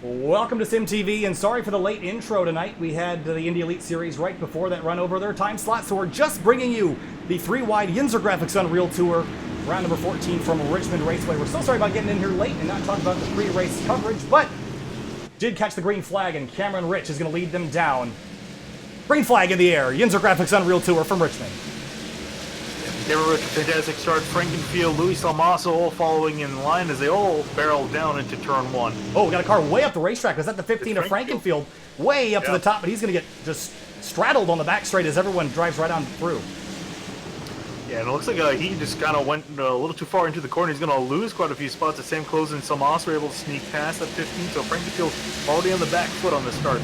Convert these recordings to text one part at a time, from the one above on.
Welcome to SimTV, and sorry for the late intro tonight. We had the Indy Elite Series right before that run over their time slot, so we're just bringing you the 3-wide YNZR Graphics Unreal Tour, round number 14 from Richmond Raceway. We're so sorry about getting in here late and not talking about the pre-race coverage, but did catch the green flag, and Cameron Rich is going to lead them down. Green flag in the air, YNZR Graphics Unreal Tour from Richmond. Cameron Rich, fantastic start. Frankenfield, Luis Almaso all following in line as they all barrel down into turn one. Oh, we got a car way up the racetrack. Was that the 15 of Frankenfield? Way up to the top, but he's going to get just straddled on the back straight as everyone drives right on through. Yeah, and it looks like he just kind of went a little too far into the corner. He's going to lose quite a few spots. The same close, and Almaso were able to sneak past that 15, so Frankenfield already on the back foot on the start.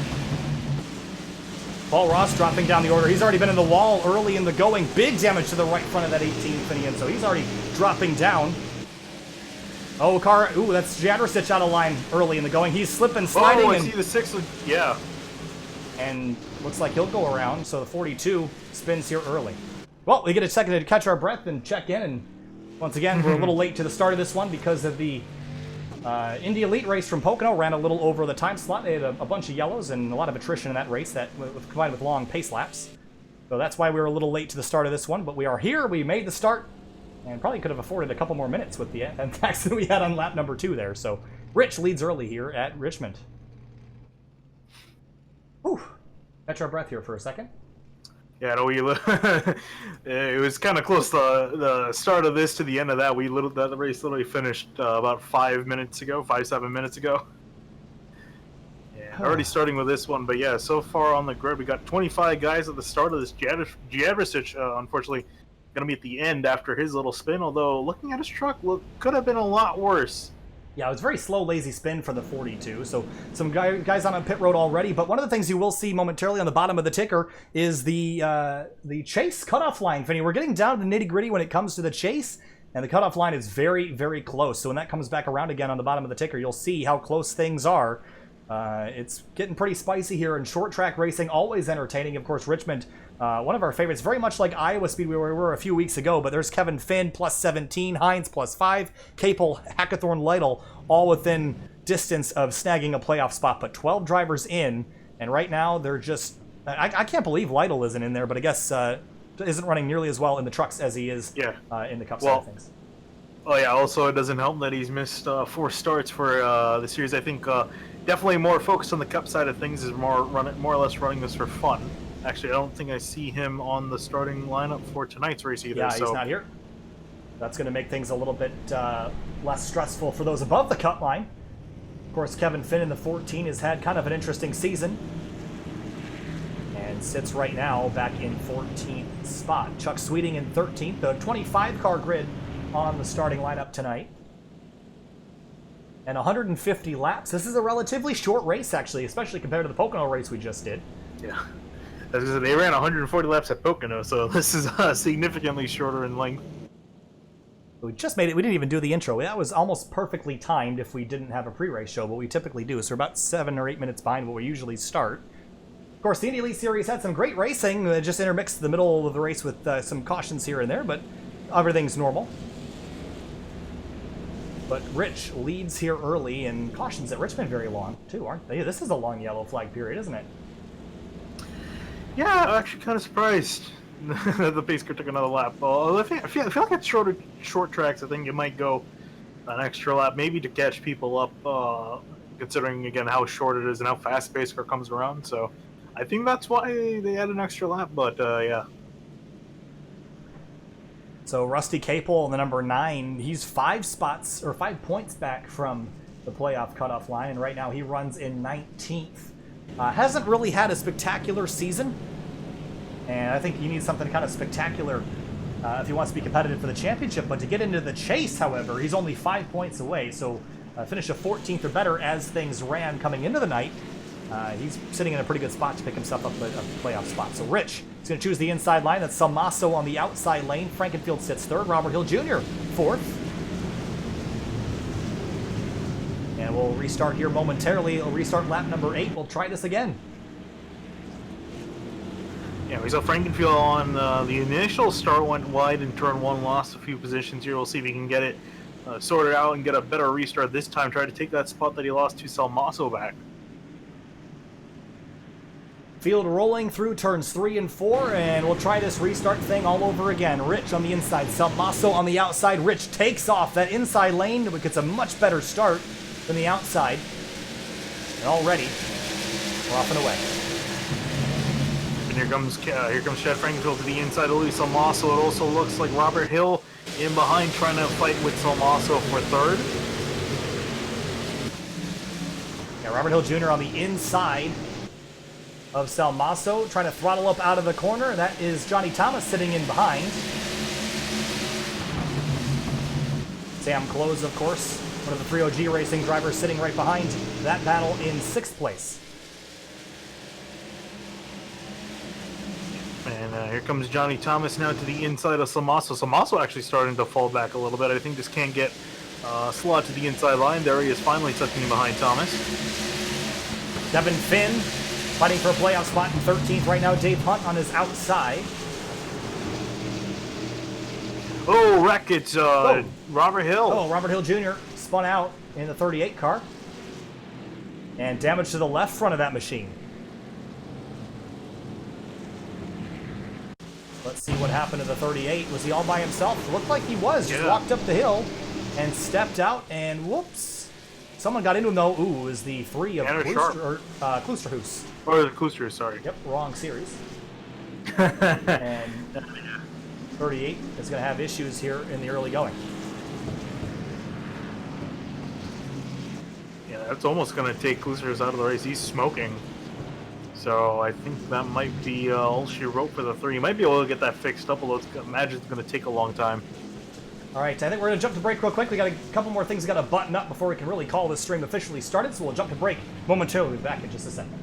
Paul Ross dropping down the order. He's already been in the wall early in the going. Big damage to the right front of that 18 Finian, so he's already dropping down. Oh, car. Ooh, that's Jadrosich out of line early in the going. He's slipping, sliding. Oh, I see the 6. Yeah. And looks like he'll go around, so the 42 spins here early. Well, we get a second to catch our breath and check in, and once again, we're a little late to the start of this one because of the Indy Elite race from Pocono ran a little over the time slot. They had a bunch of yellows and a lot of attrition in that race that combined with long pace laps. So that's why we were a little late to the start of this one, but we are here. We made the start and probably could have afforded a couple more minutes with the accident we had on lap number 2 there. So Rich leads early here at Richmond. Whew. Catch our breath here for a second. Yeah, no, it was kind of close. The start of this to the end of that, the race literally finished about 7 minutes ago. Yeah, already starting with this one, but yeah, so far on the grid, we got 25 guys at the start of this. Jadrosich, unfortunately, going to be at the end after his little spin. Although looking at his truck, could have been a lot worse. Yeah, it was very slow, lazy spin for the 42, so some guys on pit road already, but one of the things you will see momentarily on the bottom of the ticker is the chase cutoff line. Finny, we're getting down to the nitty-gritty when it comes to the chase, and the cutoff line is very, very close. So when that comes back around again on the bottom of the ticker, you'll see how close things are. It's getting pretty spicy here, and short track racing, always entertaining. Of course, Richmond, one of our favorites, very much like Iowa Speedway where we were a few weeks ago, but there's Kevin Finn plus 17, Hines plus 5, Capel, Hackathorn, Lytle, all within distance of snagging a playoff spot, but 12 drivers in, and right now they're just, I can't believe Lytle isn't in there, but I guess isn't running nearly as well in the trucks as he is in the Cup side of things. Oh yeah, also it doesn't help that he's missed 4 starts for the series. I think definitely more focused on the Cup side of things, is more or less running this for fun. Actually, I don't think I see him on the starting lineup for tonight's race either. Yeah, he's not here. That's going to make things a little bit less stressful for those above the cut line. Of course, Kevin Finn in the 14 has had kind of an interesting season and sits right now back in 14th spot. Chuck Sweeting in 13th, the 25-car grid on the starting lineup tonight. And 150 laps. This is a relatively short race, actually, especially compared to the Pocono race we just did. Yeah. They ran 140 laps at Pocono, so this is significantly shorter in length. We just made it. We didn't even do the intro. That was almost perfectly timed if we didn't have a pre-race show, but we typically do. So we're about 7 or 8 minutes behind what we usually start. Of course, the Indy Elite Series had some great racing. Just intermixed the middle of the race with some cautions here and there, but everything's normal. But Rich leads here early, and cautions at Richmond very long, too, aren't they? This is a long yellow flag period, isn't it? Yeah, I'm actually kind of surprised that the pace car took another lap. I feel like at short tracks, I think you might go an extra lap, maybe to catch people up, considering, again, how short it is and how fast pace car comes around. So I think that's why they had an extra lap, but yeah. So Rusty Capel in the number 9, he's 5 points back from the playoff cutoff line, and right now he runs in 19th. Hasn't really had a spectacular season, and I think you need something kind of spectacular if he wants to be competitive for the championship. But to get into the chase, however, he's only 5 points away, so finish a 14th or better as things ran coming into the night. He's sitting in a pretty good spot to pick himself up a playoff spot. So Rich is going to choose the inside line. That's Almaso on the outside lane. Frankenfield sits 3rd. Robert Hill Jr. 4th. And we'll restart here momentarily. We'll restart lap number 8. We'll try this again. Yeah, we saw Frankenfield on the initial start went wide in turn 1, lost a few positions here. We'll see if he can get it sort it out and get a better restart this time. Try to take that spot that he lost to Salmaso back. Field rolling through turns 3 and 4, and we'll try this restart thing all over again. Rich on the inside, Salmaso on the outside. Rich takes off that inside lane, but gets a much better start than the outside. And already, we're off and away. And here comes Chad Frankenfield to the inside of Luis Salmaso. It also looks like Robert Hill in behind trying to fight with Salmaso for third. Yeah, Robert Hill Jr. on the inside of Salmaso, trying to throttle up out of the corner. That is Johnny Thomas sitting in behind. Sam Close, of course, one of the 3WG Racing drivers, sitting right behind that battle in 6th place. And here comes Johnny Thomas now to the inside of Salmaso. Salmaso actually starting to fall back a little bit. I think this can't get slot to the inside line. There he is, finally tucking in behind Thomas. Devin Finn fighting for a playoff spot in 13th right now. Dave Hunt on his outside. Oh, wreck! It's Robert Hill. Oh, Robert Hill Jr. spun out in the 38 car. And damage to the left front of that machine. Let's see what happened to the 38. Was he all by himself? It looked like he was. Just walked up the hill and stepped out, and whoops. Someone got into him, though. Ooh, it was the 3 of Kloosterhuis. Or the Kloosterhuis, sorry. Yep, wrong series. And 38 is going to have issues here in the early going. Yeah, that's almost going to take Kloosterhuis out of the race. He's smoking. So I think that might be all she wrote for the 3. You might be able to get that fixed up, although I imagine it's going to take a long time. All right, I think we're going to jump to break real quick. We got a couple more things we got to button up before we can really call this stream officially started, so we'll jump to break momentarily. We'll be back in just a second.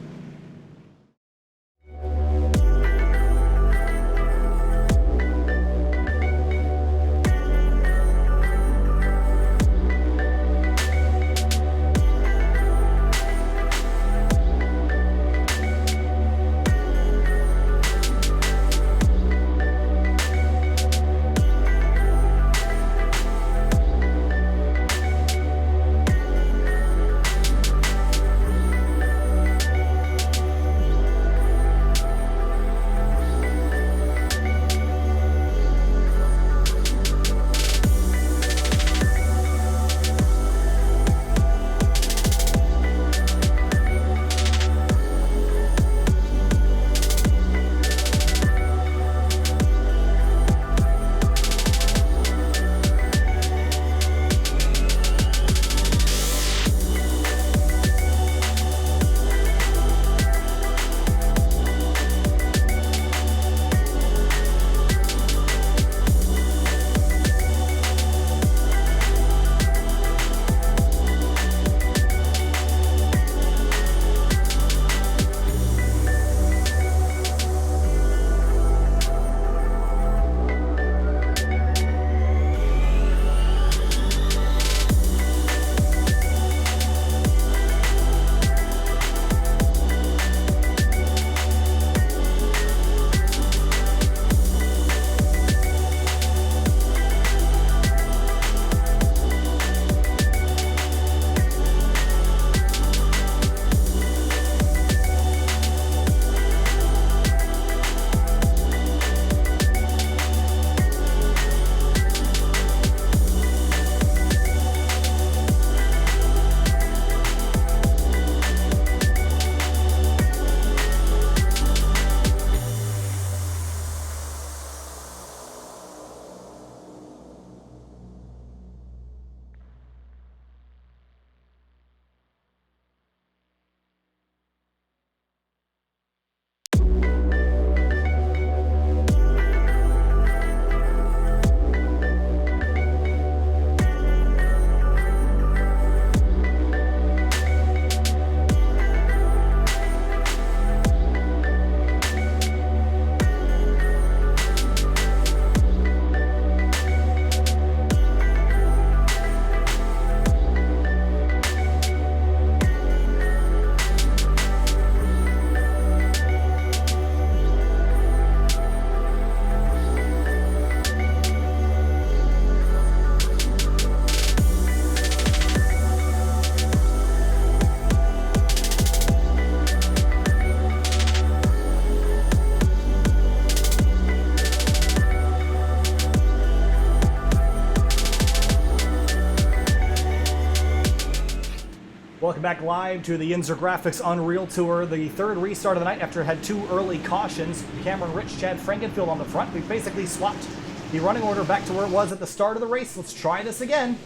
Welcome back live to the YNZR Graphics Unreal Tour, the third restart of the night after it had 2 early cautions. Cameron Rich, Chad Frankenfield on the front. We've basically swapped the running order back to where it was at the start of the race. Let's try this again.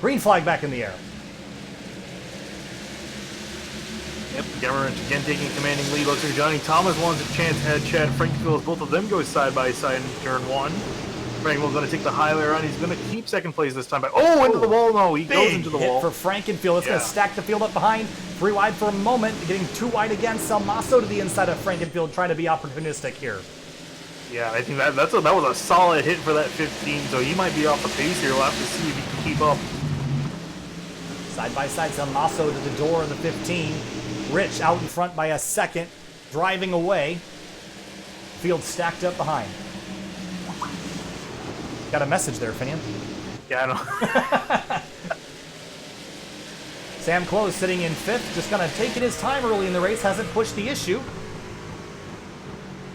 Green flag back in the air. Yep, Cameron Rich again taking a commanding lead. Looks like Johnny Thomas wants a chance at Chad Frankenfield as both of them go side by side in turn 1. Frankenfield's going to take the highway around. He's going to keep second place this time. Into the wall. No, he goes into the hit wall. For Frankenfield. It's going to stack the field up behind. 3 wide for a moment. Getting 2 wide again. Salmaso to the inside of Frankenfield, trying to be opportunistic here. Yeah, I think that was a solid hit for that 15. So he might be off the pace here. We'll have to see if he can keep up. Side by side, Salmaso to the door of the 15. Rich out in front by a second. Driving away. Field stacked up behind. Got a message there, Finian. Yeah, I know. Sam Close sitting in 5th, just kind of taking his time early in the race, hasn't pushed the issue.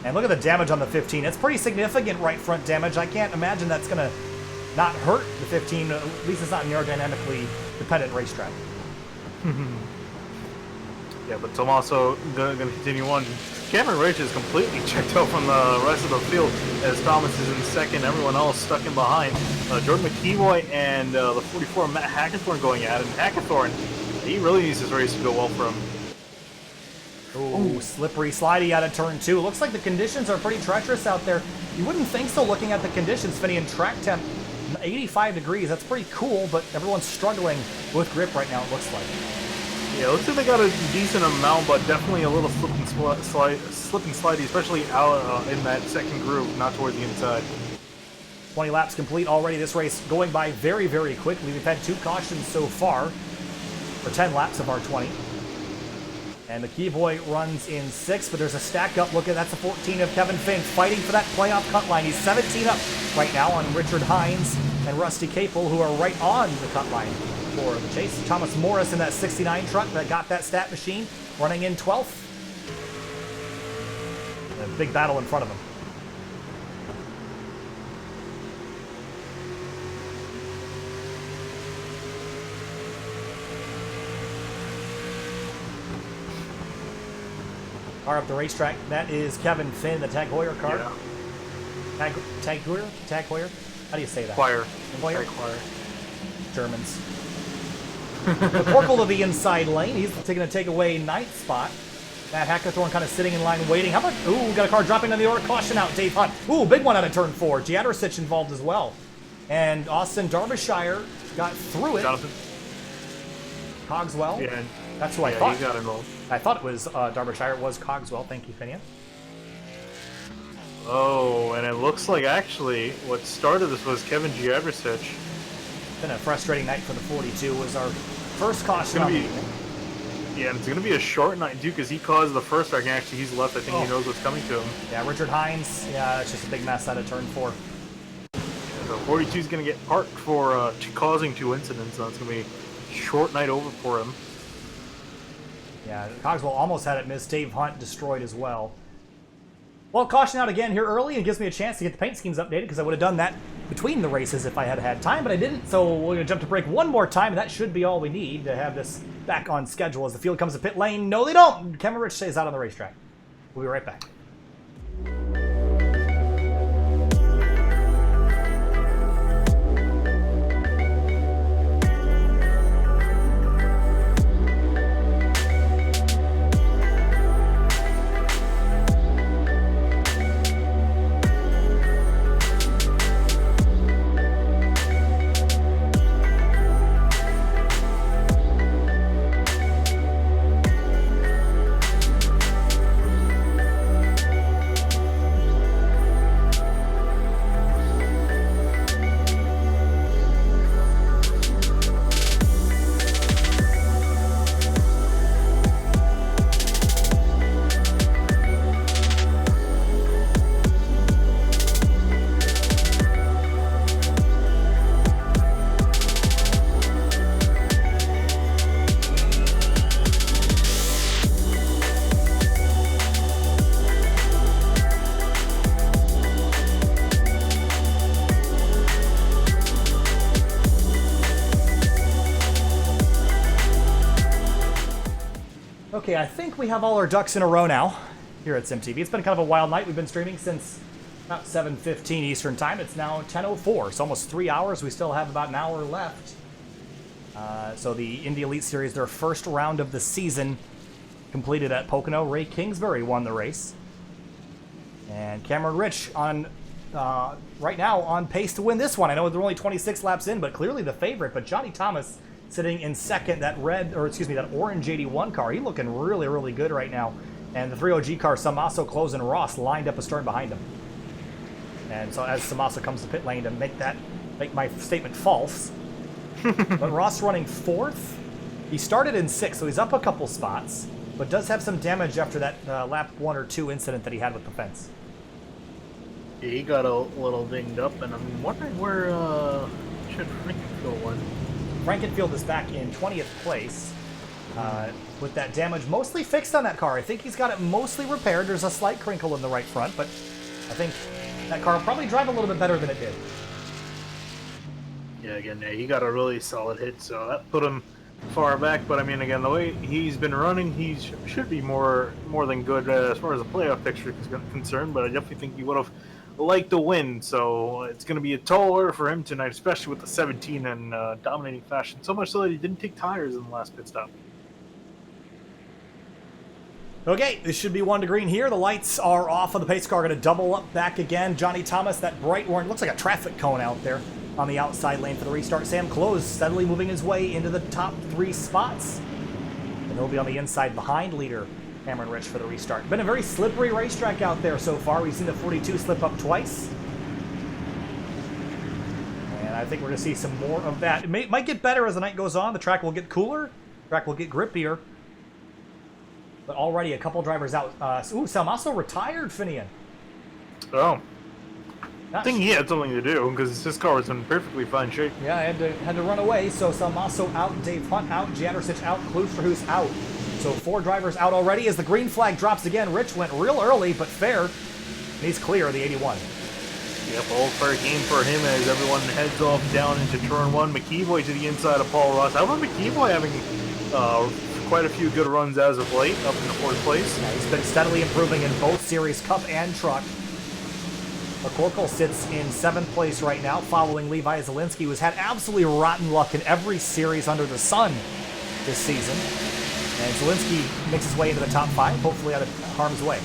And look at the damage on the 15. It's pretty significant right front damage. I can't imagine that's going to not hurt the 15. At least it's not an aerodynamically dependent racetrack. Yeah, but Tommaso going to continue on. Cameron Rich is completely checked out from the rest of the field as Thomas is in second, everyone else stuck in behind. Jordan McKeeboy and the 44 Matt Hackathorn going at it. And Hackathorn, he really needs this race to go well for him. Ooh, slippery slidey out of turn 2. Looks like the conditions are pretty treacherous out there. You wouldn't think so looking at the conditions, Finney, and track temp 85 degrees. That's pretty cool, but everyone's struggling with grip right now, it looks like. Yeah, it looks like they got a decent amount, but definitely a little slip and slidey, especially out in that second groove, not towards the inside. 20 laps complete already. This race going by very, very quickly. We've had 2 cautions so far for 10 laps of our 20. And McKeeboy runs in 6th, but there's a stack up. Look at that's a 14 of Kevin Finn fighting for that playoff cut line. He's 17 up right now on Richard Hines and Rusty Capel, who are right on the cut line for the chase. Thomas Morris in that 69 truck that got that stat machine running in 12th. A big battle in front of him. Car up the racetrack. That is Kevin Finn, the Tag Heuer car. Yeah. Tag Heuer? How do you say that? Choir. Heuer? Tag choir. Germans. The Corporal to the inside lane. He's going to take away 9th spot. Matt Hackathorn kind of sitting in line waiting. How about... Ooh, got a car dropping on the order. Caution out, Dave Hunt. Ooh, big one out of turn 4. Jadrosich involved as well. And Austin Derbyshire got through it. Jonathan. Cogswell. Yeah. That's who I thought. He got involved. I thought it was Derbyshire. It was Cogswell. Thank you, Finian. Oh, and it looks like actually what started this was Kevin Jadrosich. Been a frustrating night for the 42. Was our first caution on the evening. Yeah, and it's going to be a short night, too, because he caused the first wreck, and actually he's left. I think he knows what's coming to him. Yeah, Richard Hines. Yeah, it's just a big mess out of turn 4. Yeah, so 42 is going to get parked for causing 2 incidents, so it's going to be a short night over for him. Yeah, Cogswell almost had it missed. Dave Hunt destroyed as well. Well, caution out again here early and gives me a chance to get the paint schemes updated because I would have done that between the races if I had had time, but I didn't. So we're going to jump to break one more time, and that should be all we need to have this back on schedule as the field comes to pit lane. No, they don't. Kevin Rich stays out on the racetrack. We'll be right back. Okay, I think we have all our ducks in a row now here at SimTV. It's been kind of a wild night. We've been streaming since about 7:15 Eastern Time. It's now 10:04, so almost 3 hours. We still have about an hour left. So the Indy Elite Series, their first round of the season, completed at Pocono. Ray Kingsbury won the race. And Cameron Rich on right now on pace to win this one. I know they're only 26 laps in, but clearly the favorite. But Johnny Thomas sitting in second, that orange 81 car. He's looking really, really good right now. And the 3OG car, Samaso, Close, and Ross lined up astern behind him. And so as Samaso comes to pit lane to make my statement false. But Ross running fourth. He started in sixth, so he's up a couple spots, but does have some damage after that lap 1 or 2 incident that he had with the fence. Yeah, he got a little dinged up, and I'm wondering where should Frankenfield went. Frankenfield is back in 20th place with that damage mostly fixed on that car. I think he's got it mostly repaired. There's a slight crinkle in the right front, but I think that car will probably drive a little bit better than it did. Yeah, again, yeah, he got a really solid hit, so that put him far back. But I mean, again, the way he's been running, he should be more than good as far as the playoff picture is concerned. But I definitely think he would have liked to win. So it's going to be a tall order for him tonight, especially with the 17 and dominating fashion. So much so that he didn't take tires in the last pit stop. Okay, this should be 1 to green here. The lights are off of the pace car. Going to double up back again. Johnny Thomas, that bright orange, looks like a traffic cone out there on the outside lane for the restart. Sam Close steadily moving his way into the top 3 spots. And he'll be on the inside behind leader Cameron Rich for the restart. Been a very slippery racetrack out there so far. We've seen the 42 slip up twice. And I think we're going to see some more of that. It might get better as the night goes on. The track will get cooler. The track will get grippier. But already a couple drivers out. Salmaso retired, Finian. Oh. I think he had something to do because his car was in perfectly fine shape. Yeah, I had to run away. So Salmaso out, Dave Hunt out, Jadersich out, Klusterhuis out. So 4 drivers out already as the green flag drops again. Rich went real early, but fair. And he's clear of the 81. Yep, all fair game for him as everyone heads off down into turn 1. McKeeboy to the inside of Paul Ross. I remember McKeeboy having quite a few good runs as of late, up in the 4th place. Yeah, he's been steadily improving in both series, Cup and Truck. McCorkle sits in 7th place right now, following Levi Zielinski, who's had absolutely rotten luck in every series under the sun this season. And Zielinski makes his way into the top 5, hopefully out of harm's way.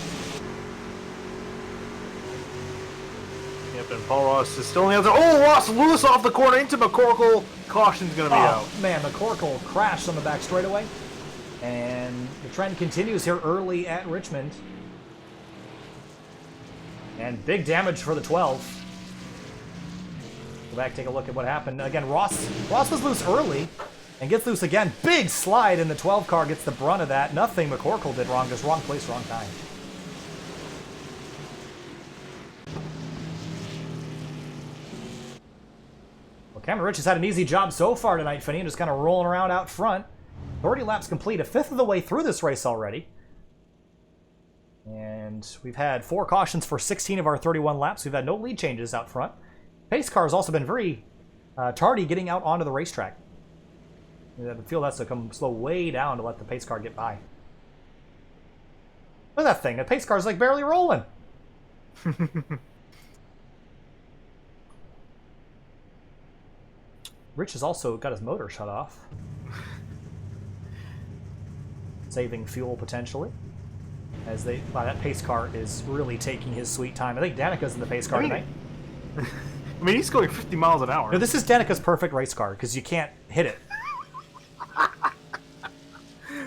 Yep, and Paul Ross is still on the other. Oh, Ross Lewis off the corner into McCorkle. Caution's going to be out. Man, McCorkle crashed on the back straightaway. And the trend continues here early at Richmond. And big damage for the 12. Go back, take a look at what happened. Again, Ross was loose early and gets loose again. Big slide, and the 12 car gets the brunt of that. Nothing McCorkle did wrong, just wrong place, wrong time. Well, Cameron Rich has had an easy job so far tonight, Finney, just kind of rolling around out front. 30 laps complete, a 5th of the way through this race already. And we've had 4 cautions for 16 of our 31 laps. We've had no lead changes out front. Pace car has also been very tardy getting out onto the racetrack. The field has to come slow way down to let the pace car get by. Look at that thing. The pace car's like barely rolling. Rich has also got his motor shut off. Saving fuel potentially. As that pace car is really taking his sweet time. I think Danica's in the pace car tonight. I mean, he's going 50 miles an hour. No, this is Danica's perfect race car because you can't hit it.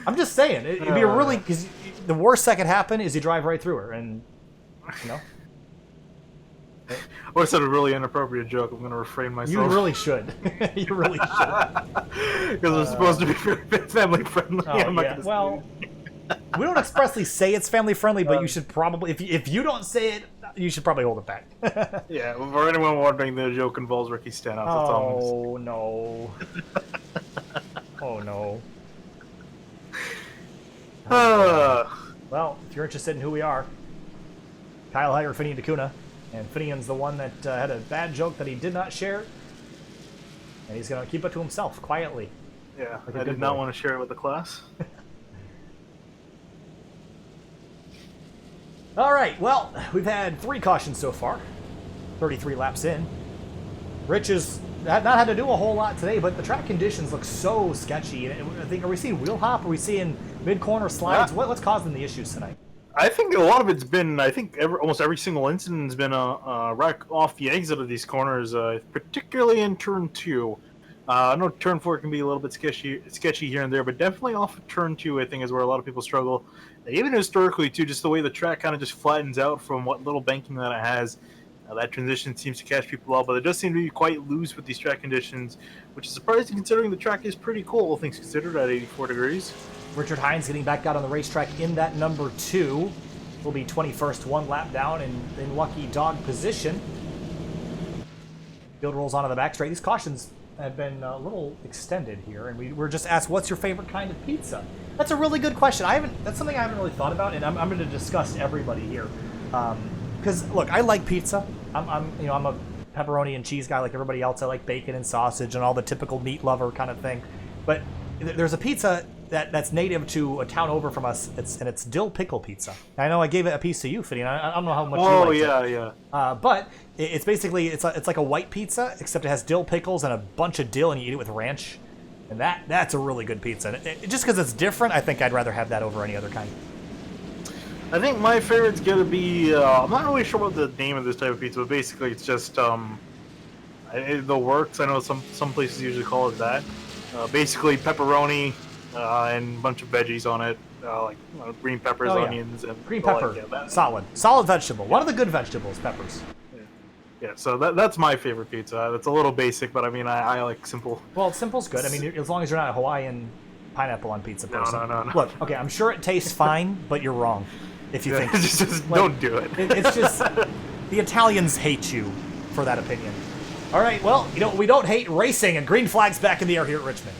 I'm just saying, it'd be a really, because the worst that could happen is you drive right through her, and you know. I said a really inappropriate joke. I'm going to refrain myself. You really should. You really should. Because we're supposed to be family friendly. Oh, yeah. Well, we don't expressly say it's family friendly, but you should probably, if you don't say it, you should probably hold it back. Yeah, for anyone wondering, the joke involves Ricky Stenhouse. Oh, no. Oh, no. Well, if you're interested in who we are, Kyle Hager, Finian DeCuna. And Finian's the one that had a bad joke that he did not share. And he's going to keep it to himself, quietly. Yeah, like I did not want to share it with the class. All right, well, we've had 3 cautions so far, 33 laps in. Rich has not had to do a whole lot today, but the track conditions look so sketchy. I think, are we seeing wheel hop? Are we seeing mid-corner slides? What's causing the issues tonight? I think a lot of it's been, almost every single incident has been a wreck off the exit of these corners, particularly in turn 2. I know turn 4 can be a little bit sketchy here and there, but definitely off of turn 2, I think, is where a lot of people struggle. Even historically, too, just the way the track kind of just flattens out from what little banking that it has. That transition seems to catch people up, but it does seem to be quite loose with these track conditions, which is surprising considering the track is pretty cool, all things considered, at 84 degrees. Richard Hines getting back out on the racetrack in that number 2. Will be 21st, 1 lap down in lucky dog position. Field rolls onto the back straight. These cautions have been a little extended here, and we're just asked, what's your favorite kind of pizza? That's a really good question. That's something I haven't really thought about, and I'm going to discuss everybody here. Because look, I like pizza. I'm a pepperoni and cheese guy like everybody else. I like bacon and sausage and all the typical meat lover kind of thing. But there's a pizza that's native to a town over from us, and it's dill pickle pizza. I know I gave it a piece to you, Fiddy, and I don't know how much you like it. Oh, yeah. But it's basically, it's like a white pizza, except it has dill pickles and a bunch of dill, and you eat it with ranch. And that's a really good pizza. And just because it's different, I think I'd rather have that over any other kind. I think my favorite's gonna be, I'm not really sure what the name of this type of pizza, but basically it's just, the works. I know some places usually call it that. Basically pepperoni, and a bunch of veggies on it, like green peppers, onions, and green pepper. Solid vegetable. One of the good vegetables, peppers. Yeah, so that's my favorite pizza. It's a little basic, but I mean, I like simple. Well, simple's good. I mean, as long as you're not a Hawaiian pineapple on pizza person. No. Look, okay, I'm sure it tastes fine, but you're wrong if you think. just don't do it. It's just the Italians hate you for that opinion. All right, well, we don't hate racing, and green flag's back in the air here at Richmond.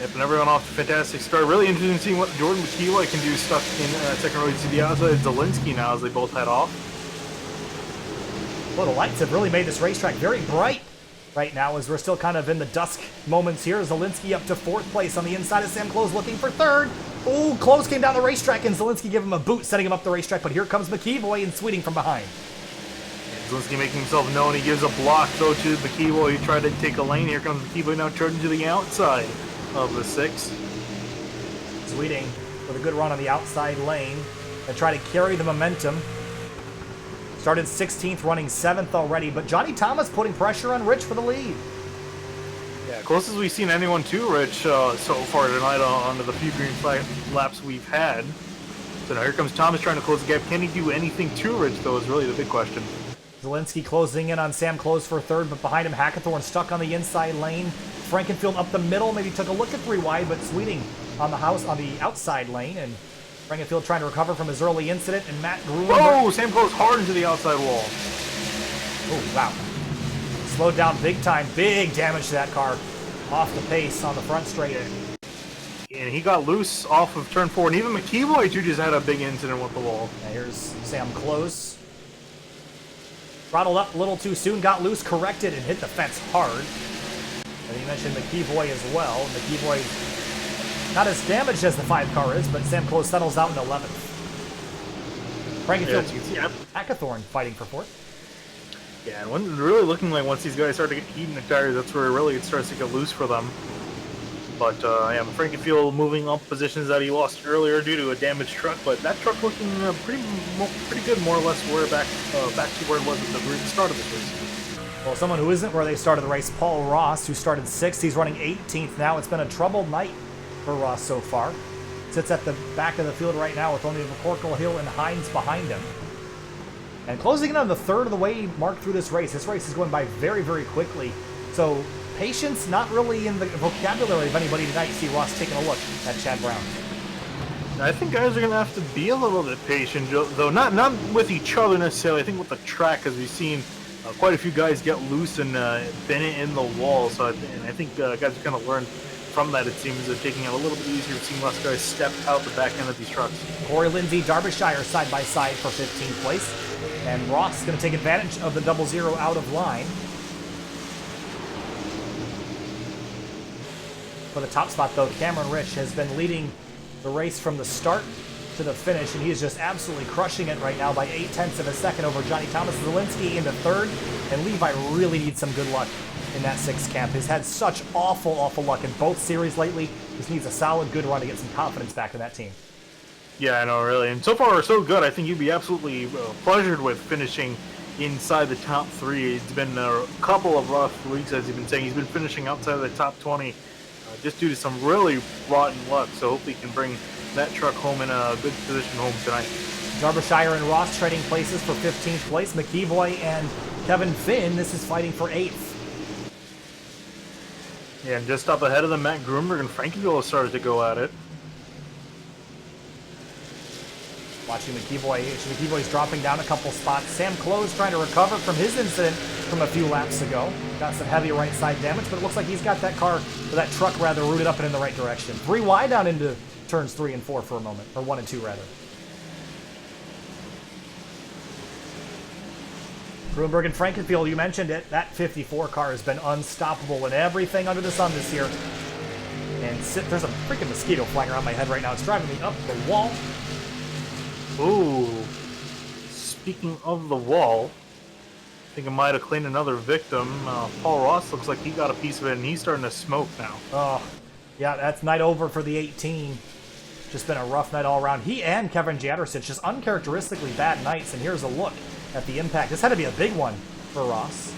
Yep, and everyone off to a fantastic start. Really interesting seeing what Jordan McKeewa can do stuck in second row to the outside of Zelinsky now as they both head off. Well, the lights have really made this racetrack very bright right now as we're still kind of in the dusk moments here. Zelinsky up to 4th place on the inside of Sam Close looking for 3rd. Oh, Close came down the racetrack and Zelinsky gave him a boot, setting him up the racetrack, but here comes McKeevoy and Sweeting from behind. Zelinsky making himself known. He gives a block, though, to McKeevoy. He tried to take a lane. Here comes McKeevoy now turning to the outside of the 6. Sweeting with a good run on the outside lane and try to carry the momentum. Started 16th, running 7th already, but Johnny Thomas putting pressure on Rich for the lead. Yeah, closest we've seen anyone to Rich so far tonight on the few green flag laps we've had. So now here comes Thomas trying to close the gap. Can he do anything to Rich, though, is really the big question. Zelinsky closing in on Sam Close for 3rd, but behind him, Hackathorn stuck on the inside lane. Frankenfield up the middle, maybe took a look at 3 wide, but Sweeting on the outside lane, and Frankenfield trying to recover from his early incident, and Matt Gruen. Oh, Sam Close hard into the outside wall. Oh, wow. Slowed down big time. Big damage to that car. Off the pace on the front straight. And he got loose off of turn 4, and even McKeevoy, too, just had a big incident with the wall. Now here's Sam Close. Throttled up a little too soon, got loose, corrected, and hit the fence hard. And you mentioned McKeevoy as well. McKeevoy not as damaged as the 5 car is, but Sam Close settles out in 11th. Frankenfield, Hackathorn fighting for 4th. Yeah, and really looking like once these guys start to get heat in the tires, that's where really it starts to get loose for them. But yeah, Frankenfield moving up positions that he lost earlier due to a damaged truck, but that truck looking pretty good, more or less. We're back to where it was at the start of this race. Well, someone who isn't where they started the race, Paul Ross, who started 6th. He's running 18th now. It's been a troubled night for Ross so far. Sits at the back of the field right now with only McCorkle, Hill, and Hines behind him. And closing in on the 3rd of the way marked through this race. This race is going by very, very quickly. So patience not really in the vocabulary of anybody tonight. See Ross taking a look at Chad Brown. I think guys are going to have to be a little bit patient, though not with each other necessarily. I think with the track, as we've seen quite a few guys get loose and bend it in the wall. So I think guys are going to learn from that. It seems they're taking it a little bit easier. We've seen less guys step out the back end of these trucks. Corey Lindsay, Derbyshire side by side for 15th place. And Ross is going to take advantage of the 0-0 out of line. For the top spot, though, Cameron Rich has been leading the race from the start. to the finish, and he is just absolutely crushing it right now by 0.8 of a second over Johnny Thomas. Zielinski into third, and Levi really needs some good luck in that sixth camp. He's had such awful luck in both series lately. Just needs a solid, good run to get some confidence back in that team. Yeah, I know, really. And so far, so good. I think you'd be absolutely pleasured with finishing inside the top 3. It's been a couple of rough weeks, as you've been saying. He's been finishing outside of the top 20 just due to some really rotten luck. So hopefully he can bring that truck home in a good position home tonight. Derbyshire and Ross trading places for 15th place. McEvoy and Kevin Finn, this is fighting for 8th. Yeah, and just up ahead of them, Matt Grunberg and Frankenville have started to go at it. Watching McEvoy. McEvoy's dropping down a couple spots. Sam Close trying to recover from his incident from a few laps ago. Got some heavy right side damage, but it looks like he's got that car, or that truck rather, rooted up and in the right direction. 3 wide down into turns 3 and 4 for a moment, or 1 and 2 rather. Grunberg and Frankenfield, you mentioned it. That 54 car has been unstoppable in everything under the sun this year. And there's a freaking mosquito flying around my head right now. It's driving me up the wall. Ooh. Speaking of the wall, I think I might have cleaned another victim. Paul Ross looks like he got a piece of it, and he's starting to smoke now. Oh, yeah, that's night over for the 18. Just been a rough night all around. He and Kevin Jadrosic, just uncharacteristically bad nights, and here's a look at the impact. This had to be a big one for Ross.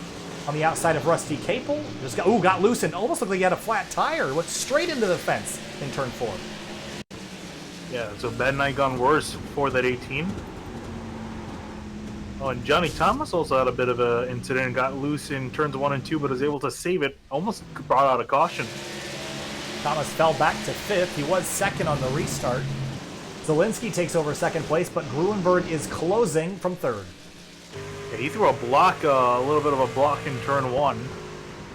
On the outside of Rusty Capel, just got loose and almost looked like he had a flat tire. Went straight into the fence in turn 4. Yeah, so bad night gone worse for that 18. Oh, and Johnny Thomas also had a bit of an incident and got loose in turns 1 and 2, but was able to save it. Almost brought out a caution. Thomas fell back to 5th. He was 2nd on the restart. Zielinski takes over 2nd place, but Gruenberg is closing from 3rd. Yeah, he threw a block, a little bit of a block in turn 1.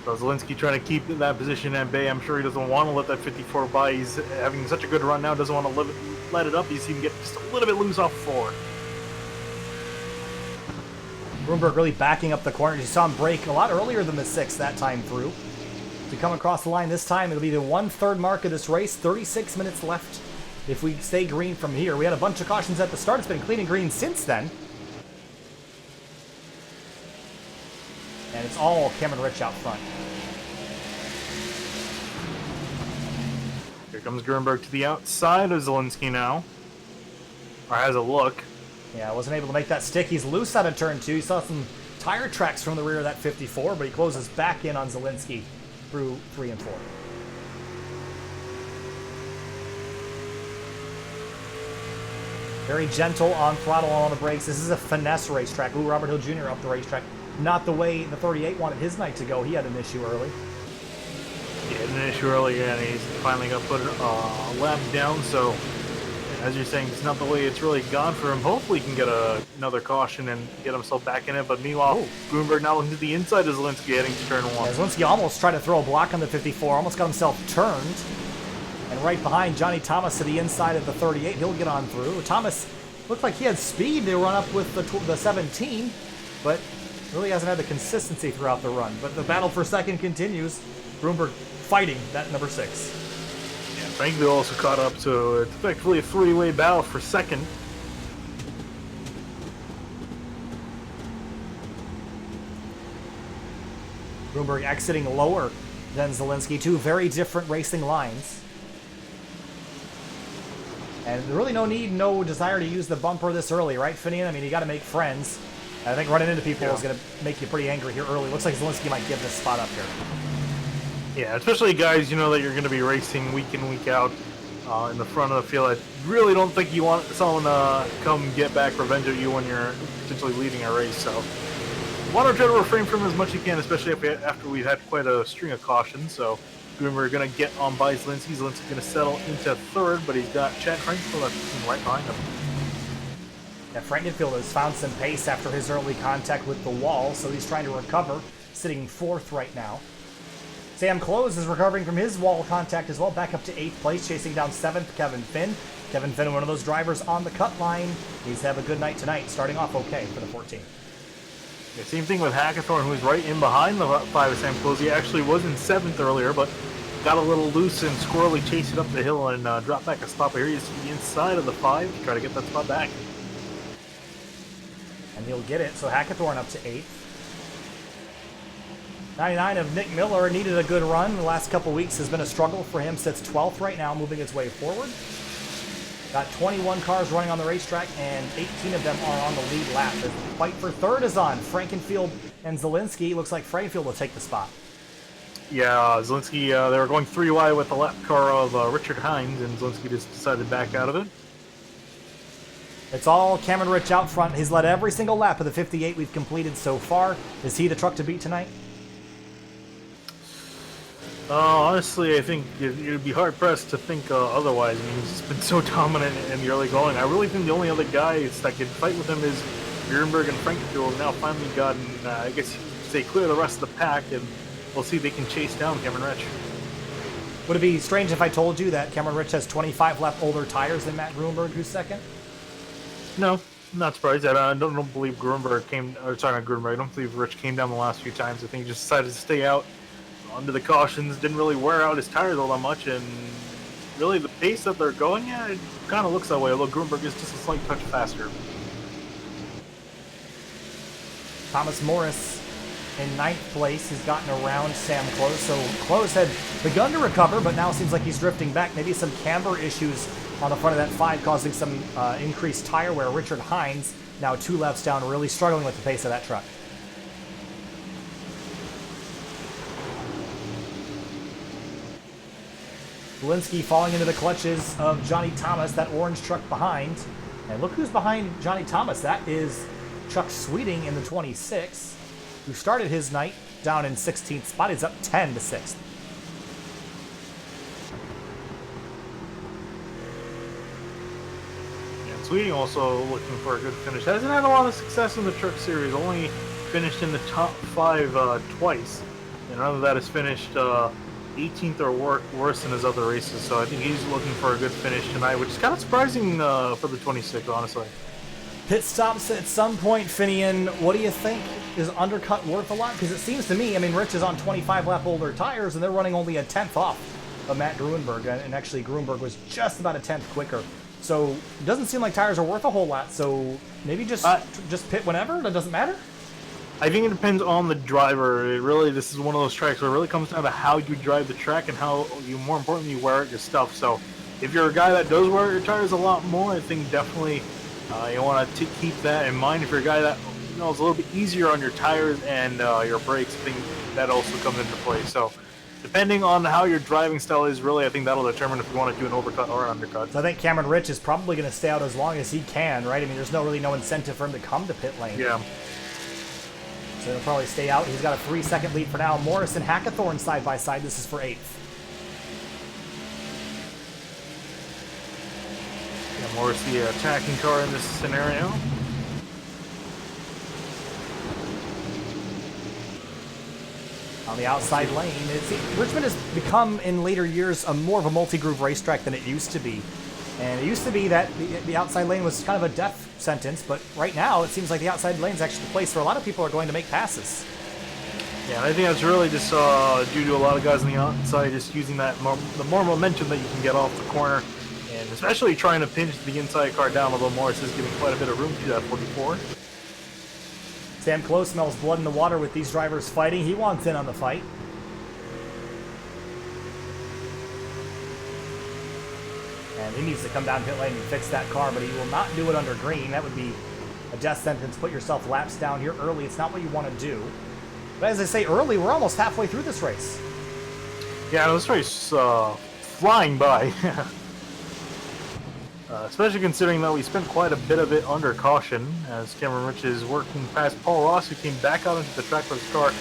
So Zielinski trying to keep that position at bay. I'm sure he doesn't want to let that 54 by. He's having such a good run now, doesn't want to let it up. He's even get just a little bit loose off 4. Gruenberg really backing up the corner. You saw him brake a lot earlier than the 6th that time through. To come across the line this time, it'll be the 1/3 mark of this race. 36 minutes left if we stay green from here. We had a bunch of cautions at the start. It's been clean and green since then. And it's all Cameron Rich out front. Here comes Gruenberg to the outside of Zielinski now. Or has a look. Yeah, wasn't able to make that stick. He's loose out of turn 2. You saw some tire tracks from the rear of that 54, but he closes back in on Zielinski through 3 and 4. Very gentle on throttle on the brakes. This is a finesse racetrack. Ooh, Robert Hill Jr. up the racetrack. Not the way the 38 wanted his night to go. He had an issue early. He had an issue earlier, and he's finally going to put a lap down. So, as you're saying, it's not the way it's really gone for him. Hopefully he can get another caution and get himself back in it. But meanwhile, Gruenberg now looking to the inside of Zielinski heading to turn 1. Yeah, Zielinski almost tried to throw a block on the 54. Almost got himself turned. And right behind Johnny Thomas to the inside of the 38. He'll get on through. Thomas looked like he had speed to run up with the 17. But really hasn't had the consistency throughout the run. But the battle for second continues. Gruenberg fighting that number 6. Yeah, Frankville also caught up, so it's effectively a 3-way battle for second. Gruenberg exiting lower than Zielinski. 2 very different racing lines. And really no desire to use the bumper this early, right, Finian? I mean, you got to make friends. I think running into people is going to make you pretty angry here early. Looks like Zielinski might give this spot up here. Yeah, especially guys you know that you're going to be racing week in, week out in the front of the field. I really don't think you want someone to come get back revenge at you when you're potentially leading a race. So want to try to refrain from as much as you can, especially after we've had quite a string of cautions. So we're going to get on by Zielinski. Zielinski's going to settle into 3rd, but he's got Chad Frankenfield right behind him. Yeah, Frankenfield has found some pace after his early contact with the wall, so he's trying to recover, sitting 4th right now. Sam Close is recovering from his wall contact as well, back up to 8th place, chasing down 7th Kevin Finn. Kevin Finn, one of those drivers on the cut line. He's have a good night tonight, starting off okay for the 14. Yeah, same thing with Hackathorn, who's right in behind the 5 of Sam Close. He actually was in 7th earlier, but got a little loose and squirrely chased it up the hill and dropped back a spot. But here he is to the inside of the 5 to try to get that spot back. And he'll get it, so Hackathorn up to 8th. 99 of Nick Miller needed a good run. The last couple weeks has been a struggle for him. Sits 12th right now, moving its way forward. Got 21 cars running on the racetrack, and 18 of them are on the lead lap. The fight for third is on. Frankenfield and Zielinski. Looks like Frankenfield will take the spot. Yeah, Zielinski, they were going 3 wide with the lap car of Richard Hines, and Zielinski just decided to back out of it. It's all Cameron Rich out front. He's led every single lap of the 58 we've completed so far. Is he the truck to beat tonight? Honestly, I think you'd be hard-pressed to think otherwise. I mean, he's just been so dominant in the early going. I really think the only other guys that could fight with him is Nuremberg and Frankenfield have now finally gotten, I guess you could say, clear the rest of the pack, and we'll see if they can chase down Cameron Rich. Would it be strange if I told you that Cameron Rich has 25 lap older tires than Matt Gruenberg, who's second? No, not surprised. I don't believe Gruenberg came, or sorry, not Gruenberg, I don't believe Rich came down the last few times. I think he just decided to stay out under the cautions, didn't really wear out his tires all that much, and really the pace that they're going at, it kind of looks that way, although Gruenberg is just a slight touch faster. Thomas Morris in 9th place. He's gotten around Sam Close. So Close had begun to recover, but now seems like he's drifting back. Maybe some camber issues on the front of that 5 causing some increased tire wear. Richard Hines, now 2 laps down, really struggling with the pace of that truck. Zielinski falling into the clutches of Johnny Thomas, that orange truck behind. And look who's behind Johnny Thomas. That is Chuck Sweeting in the 26, who started his night down in 16th spot. He's up 10 to 6th. And Sweeting also looking for a good finish. Hasn't had a lot of success in the Truck Series. Only finished in the top 5 twice. And none of that has finished 18th or worse in his other races. So I think he's looking for a good finish tonight, which is kind of surprising for the 26, honestly. Pit stops at some point, Finian. What do you think? Is undercut worth a lot? Because it seems to me, I mean, Rich is on 25 lap older tires, and they're running only a 10th off of Matt Gruenberg, and actually Gruenberg was just about a 10th quicker. So it doesn't seem like tires are worth a whole lot. So maybe just pit whenever. That doesn't matter. I think it depends on the driver. This is one of those tracks where it really comes down to how you drive the track and how you, more importantly, wear out your stuff. So if you're a guy that does wear out your tires a lot more, I think definitely you want to keep that in mind. If you're a guy that is a little bit easier on your tires and your brakes, I think that also comes into play. So depending on how your driving style is, really, I think that'll determine if you want to do an overcut or an undercut. So I think Cameron Rich is probably going to stay out as long as he can, right? I mean, there's really no incentive for him to come to pit lane. Yeah. So he'll probably stay out. He's got a 3-second lead for now. Morris and Hackathorn side by side. This is for 8th. Yeah, Morris the attacking car in this scenario. On the outside lane, Richmond has become in later years more of a multi-groove racetrack than it used to be. And it used to be that the outside lane was kind of a death sentence, but right now it seems like the outside lane is actually the place where a lot of people are going to make passes. Yeah, and I think that's really just due to a lot of guys on the outside just using the more momentum that you can get off the corner, and especially trying to pinch the inside car down, although Morris is giving quite a bit of room to that 44. Sam Close smells blood in the water with these drivers fighting. He wants in on the fight. And he needs to come down pit lane and fix that car, but he will not do it under green. That would be a death sentence. Put yourself laps down here early. It's not what you want to do. But as I say, early, we're almost halfway through this race. Yeah, this race flying by. Especially considering that we spent quite a bit of it under caution, as Cameron Rich is working past Paul Ross, who came back out into the track with his car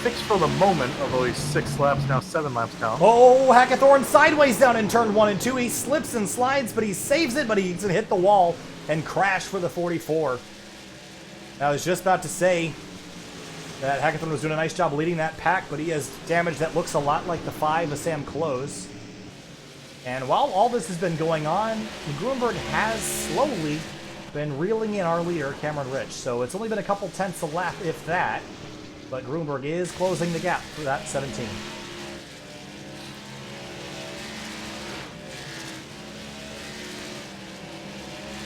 fixed for the moment, although he's 6 laps now, 7 laps down. Oh, Hackathorn sideways down in turn 1 and 2. He slips and slides, but he saves it, but he's going to hit the wall and crash for the 44. I was just about to say that Hackathorn was doing a nice job leading that pack, but he has damage that looks a lot like the 5 of Sam Close. And while all this has been going on, Gruenberg has slowly been reeling in our leader, Cameron Rich. So it's only been a couple tenths a lap, if that. But Gruenberg is closing the gap for that 17.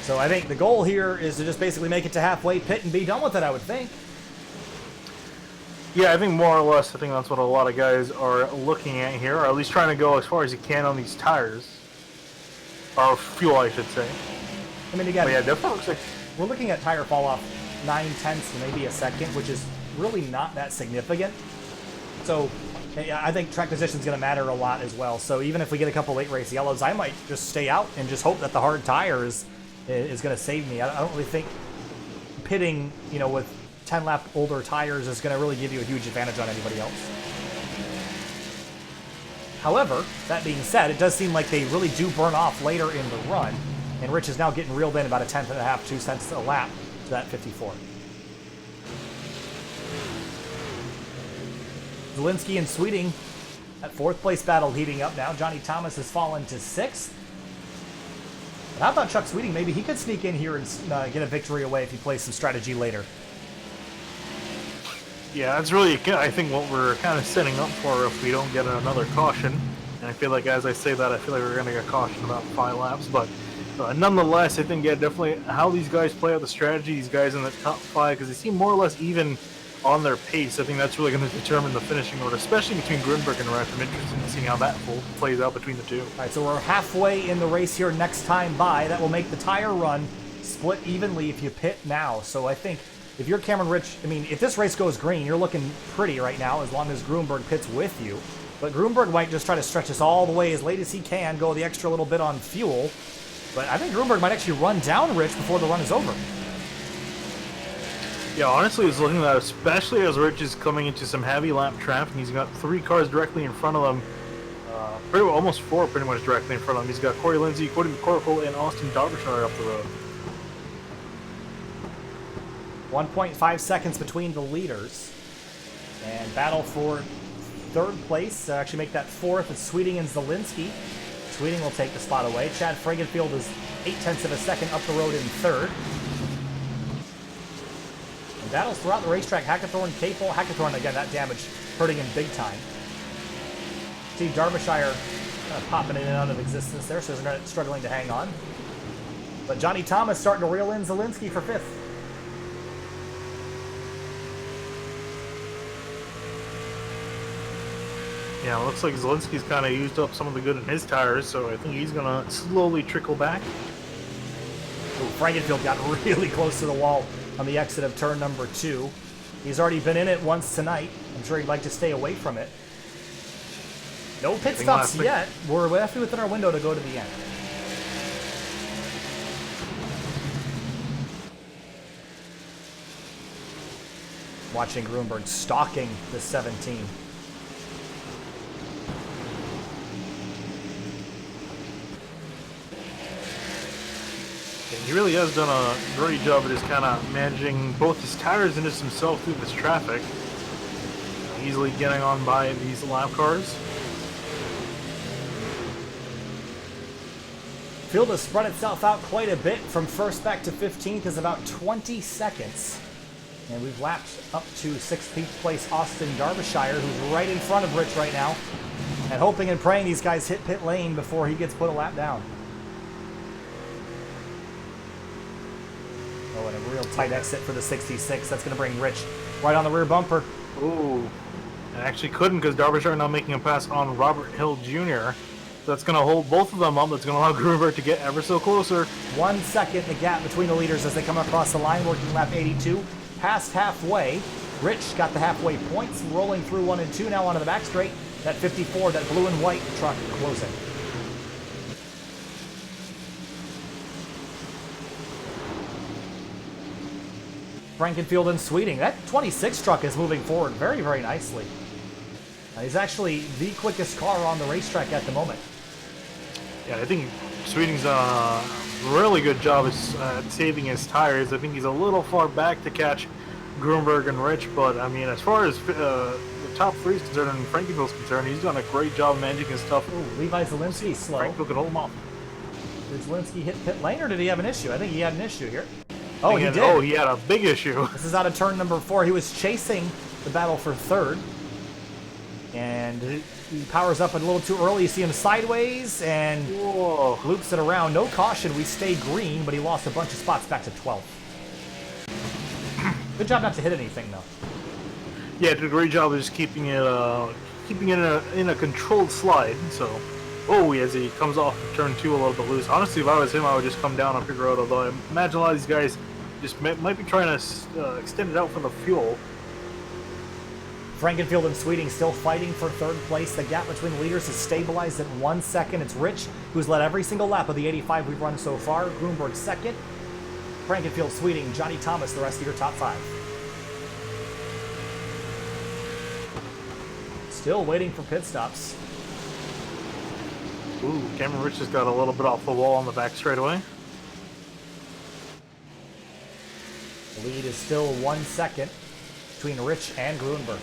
So I think the goal here is to just basically make it to halfway pit and be done with it, I would think. Yeah, I think more or less, I think that's what a lot of guys are looking at here, or at least trying to go as far as you can on these tires. Or fuel, I should say. I mean, again, but yeah, definitely looks like... we're looking at tire fall off 9/10 maybe a second, which is really not that significant. So I think track position is going to matter a lot as well. So even if we get a couple late race yellows, I might just stay out and just hope that the hard tire is going to save me. I don't really think pitting, you know, with 10 lap older tires is going to really give you a huge advantage on anybody else. However, that being said, it does seem like they really do burn off later in the run, and Rich is now getting reeled in about a 1/10 and a half, 2 cents a lap to that 54. Zielinski and Sweeting, that 4th place battle heating up now. Johnny Thomas has fallen to 6th. But how about Chuck Sweeting? Maybe he could sneak in here and get a victory away if he plays some strategy later. Yeah, that's really, I think, what we're kind of setting up for if we don't get another caution. And I feel like, as I say that, I feel like we're going to get cautioned about 5 laps. But nonetheless, I think, yeah, definitely how these guys play out the strategy, these guys in the top 5, because they seem more or less even on their pace. I think that's really going to determine the finishing order, especially between Grunberg and Reich. I'm interested in seeing how that plays out between the two. All right, so we're halfway in the race here next time by. That will make the tire run split evenly if you pit now. So I think if you're Cameron Rich, I mean, if this race goes green, you're looking pretty right now as long as Grunberg pits with you. But Grunberg might just try to stretch us all the way as late as he can, go the extra little bit on fuel. But I think Grunberg might actually run down Rich before the run is over. Yeah, honestly, I was looking at that, especially as Rich is coming into some heavy lap traffic. He's got 3 cars directly in front of him. Pretty well, almost 4 pretty much directly in front of him. He's got Corey Lindsey, Cody McCorkle, and Austin Darbyshire up the road. 1.5 seconds between the leaders. And battle for 3rd place. Actually make that 4th. It's Sweeting and Zielinski. Sweeting will take the spot away. Chad Frankenfield is 0.8 of a second up the road in 3rd. And battles throughout the racetrack. Hackathorn, Capel. Hackathorn, again, that damage hurting him big time. See Derbyshire popping in and out of existence there, so they're struggling to hang on. But Johnny Thomas starting to reel in Zielinski for 5th. Yeah, it looks like Zielinski's kind of used up some of the good in his tires, so I think he's going to slowly trickle back. Ooh, Frankenfield got really close to the wall on the exit of turn number 2. He's already been in it once tonight. I'm sure he'd like to stay away from it. No pit stops yet. We're definitely within our window to go to the end. Watching Grunberg stalking the 17. He really has done a great job at just kind of managing both his tires and just himself through this traffic. Easily getting on by these lap cars. Field has spread itself out quite a bit. From 1st back to 15th is about 20 seconds. And we've lapped up to 16th place Austin Derbyshire, who's right in front of Rich right now. And hoping and praying these guys hit pit lane before he gets put a lap down. Oh, and a real tight exit for the 66. That's going to bring Rich right on the rear bumper. Ooh. And actually couldn't because Derbyshire now making a pass on Robert Hill Jr. So that's going to hold both of them up. That's going to allow Grunberg to get ever so closer. 1 second the gap between the leaders as they come across the line, working lap 82. Past halfway. Rich got the halfway points, rolling through 1 and 2 now onto the back straight. That 54, that blue and white truck closing. Frankenfield and Sweeting. That 26 truck is moving forward very, very nicely. He's actually the quickest car on the racetrack at the moment. Yeah, I think Sweeting's done a really good job at saving his tires. I think he's a little far back to catch Grunberg and Rich, but I mean, as far as the top 3 is concerned and Frankenfield's concerned, he's done a great job managing his stuff. Ooh, Levi Zielinski slow. Frankenfield could hold him off. Did Zielinski hit pit lane or did he have an issue? I think he had an issue here. Oh, he did. Oh, he had a big issue. This is out of turn number 4. He was chasing the battle for 3rd. And He powers up a little too early. You see him sideways and Whoa. loops it around. No caution. We stay green, but he lost a bunch of spots back to 12th. Good job not to hit anything, though. Yeah, did a great job of just keeping it in a controlled slide. So, as he comes off of turn 2 a little bit loose. Honestly, if I was him, I would just come down on pit road. Although I imagine a lot of these guys just might be trying to extend it out for the fuel. Frankenfield and Sweeting still fighting for third place. The gap between the leaders is stabilized at 1 second. It's Rich, who's led every single lap of the 85 we've run so far. Grunberg second. Frankenfield, Sweeting, Johnny Thomas, the rest of your top 5. Still waiting for pit stops. Ooh, Cameron Rich just got a little bit off the wall on the back straightaway. The lead is still 1 second between Rich and Grunberg.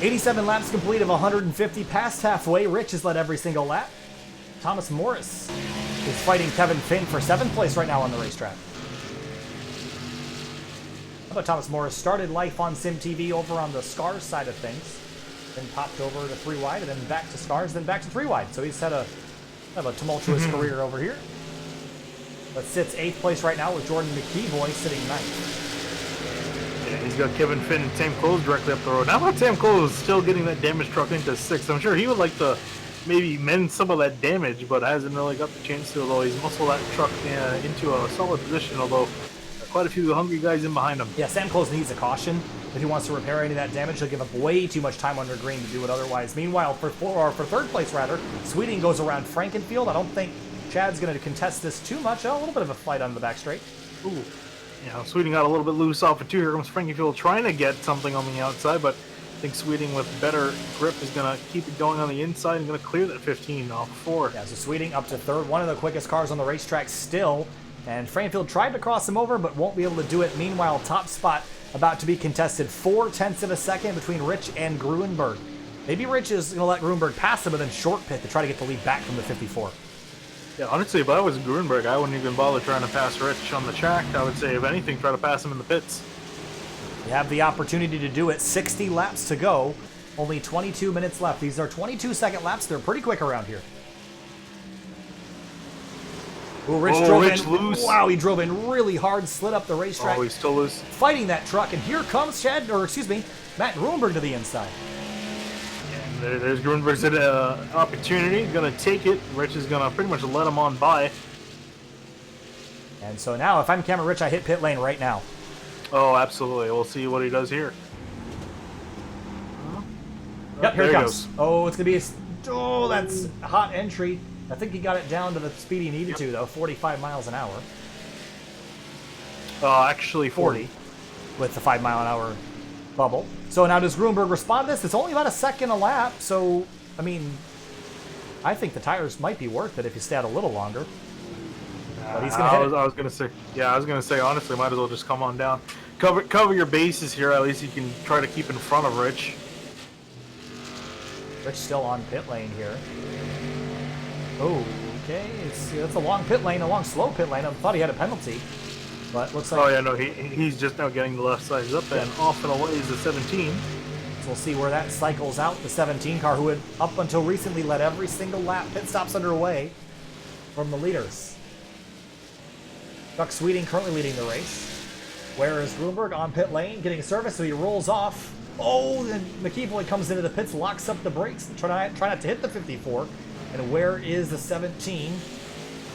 "87 laps complete of 150, past halfway. Rich has led every single lap. Thomas Morris is fighting Kevin Finn for 7th place right now on the racetrack. How about Thomas Morris started life on SimTV over on the Scars side of things, then popped over to 3Wide, and then back to Scars, then back to 3Wide. So he's had a tumultuous career over here. But sits 8th place right now with Jordan McKeeboy sitting 9th. Yeah, he's got Kevin Finn and Sam Close directly up the road. How about Sam Close still getting that damaged truck into 6th? I'm sure he would like to maybe mend some of that damage, but hasn't really got the chance to, although he's muscled that truck into a solid position, although quite a few hungry guys in behind him. Yeah, Sam Close needs a caution. If he wants to repair any of that damage, he'll give up way too much time under green to do it otherwise. Meanwhile, for third place, Sweeting goes around Frankenfield. I don't think Chad's going to contest this too much. A little bit of a fight on the back straight. Ooh. Sweeting got a little bit loose off of 2. Here comes Frankenfield trying to get something on the outside, but I think Sweeting with better grip is going to keep it going on the inside and going to clear that 15 off 4. Yeah, so Sweeting up to 3rd. One of the quickest cars on the racetrack still. And Frankenfield tried to cross him over, but won't be able to do it. Meanwhile, top spot about to be contested 0.4 of a second between Rich and Grunberg. Maybe Rich is going to let Grunberg pass him and then short pit to try to get the lead back from the 54. Yeah, honestly, if I was Grunberg, I wouldn't even bother trying to pass Rich on the track. I would say, if anything, try to pass him in the pits. You have the opportunity to do it. 60 laps to go. Only 22 minutes left. These are 22-second laps. They're pretty quick around here. Ooh, Rich drove in. Loose. Wow, he drove in really hard, slid up the racetrack. Oh, he's still loose. Fighting that truck, and here comes Matt Grunberg to the inside. And there's Grunberg's opportunity. He's going to take it. Rich is going to pretty much let him on by. And so now, if I'm Cameron Rich, I hit pit lane right now. Oh, absolutely. We'll see what he does here. Yep, here it comes. Oh, it's going to be that's a hot entry. I think he got it down to the speed he needed to, though, 45 miles an hour. Actually 40. With the 5-mile-an-hour bubble. So now does Grunberg respond to this? It's only about a second a lap, so, I mean, I think the tires might be worth it if you stay out a little longer. But he's going to hit it. I was going to say, honestly, might as well just come on down. Cover your bases here. At least you can try to keep in front of Rich. Rich still on pit lane here. Oh, okay. It's a long pit lane, a long slow pit lane. I thought he had a penalty, but looks like. Oh yeah, no, he's just now getting the left sides up and off and away is the 17. So we'll see where that cycles out. The 17 car, who had up until recently led every single lap, pit stops underway from the leaders. Chuck Sweeting currently leading the race. Whereas Grunberg on pit lane, getting service, so he rolls off. Oh, then McKeeboy comes into the pits, locks up the brakes, try not to hit the 54. And where is the 17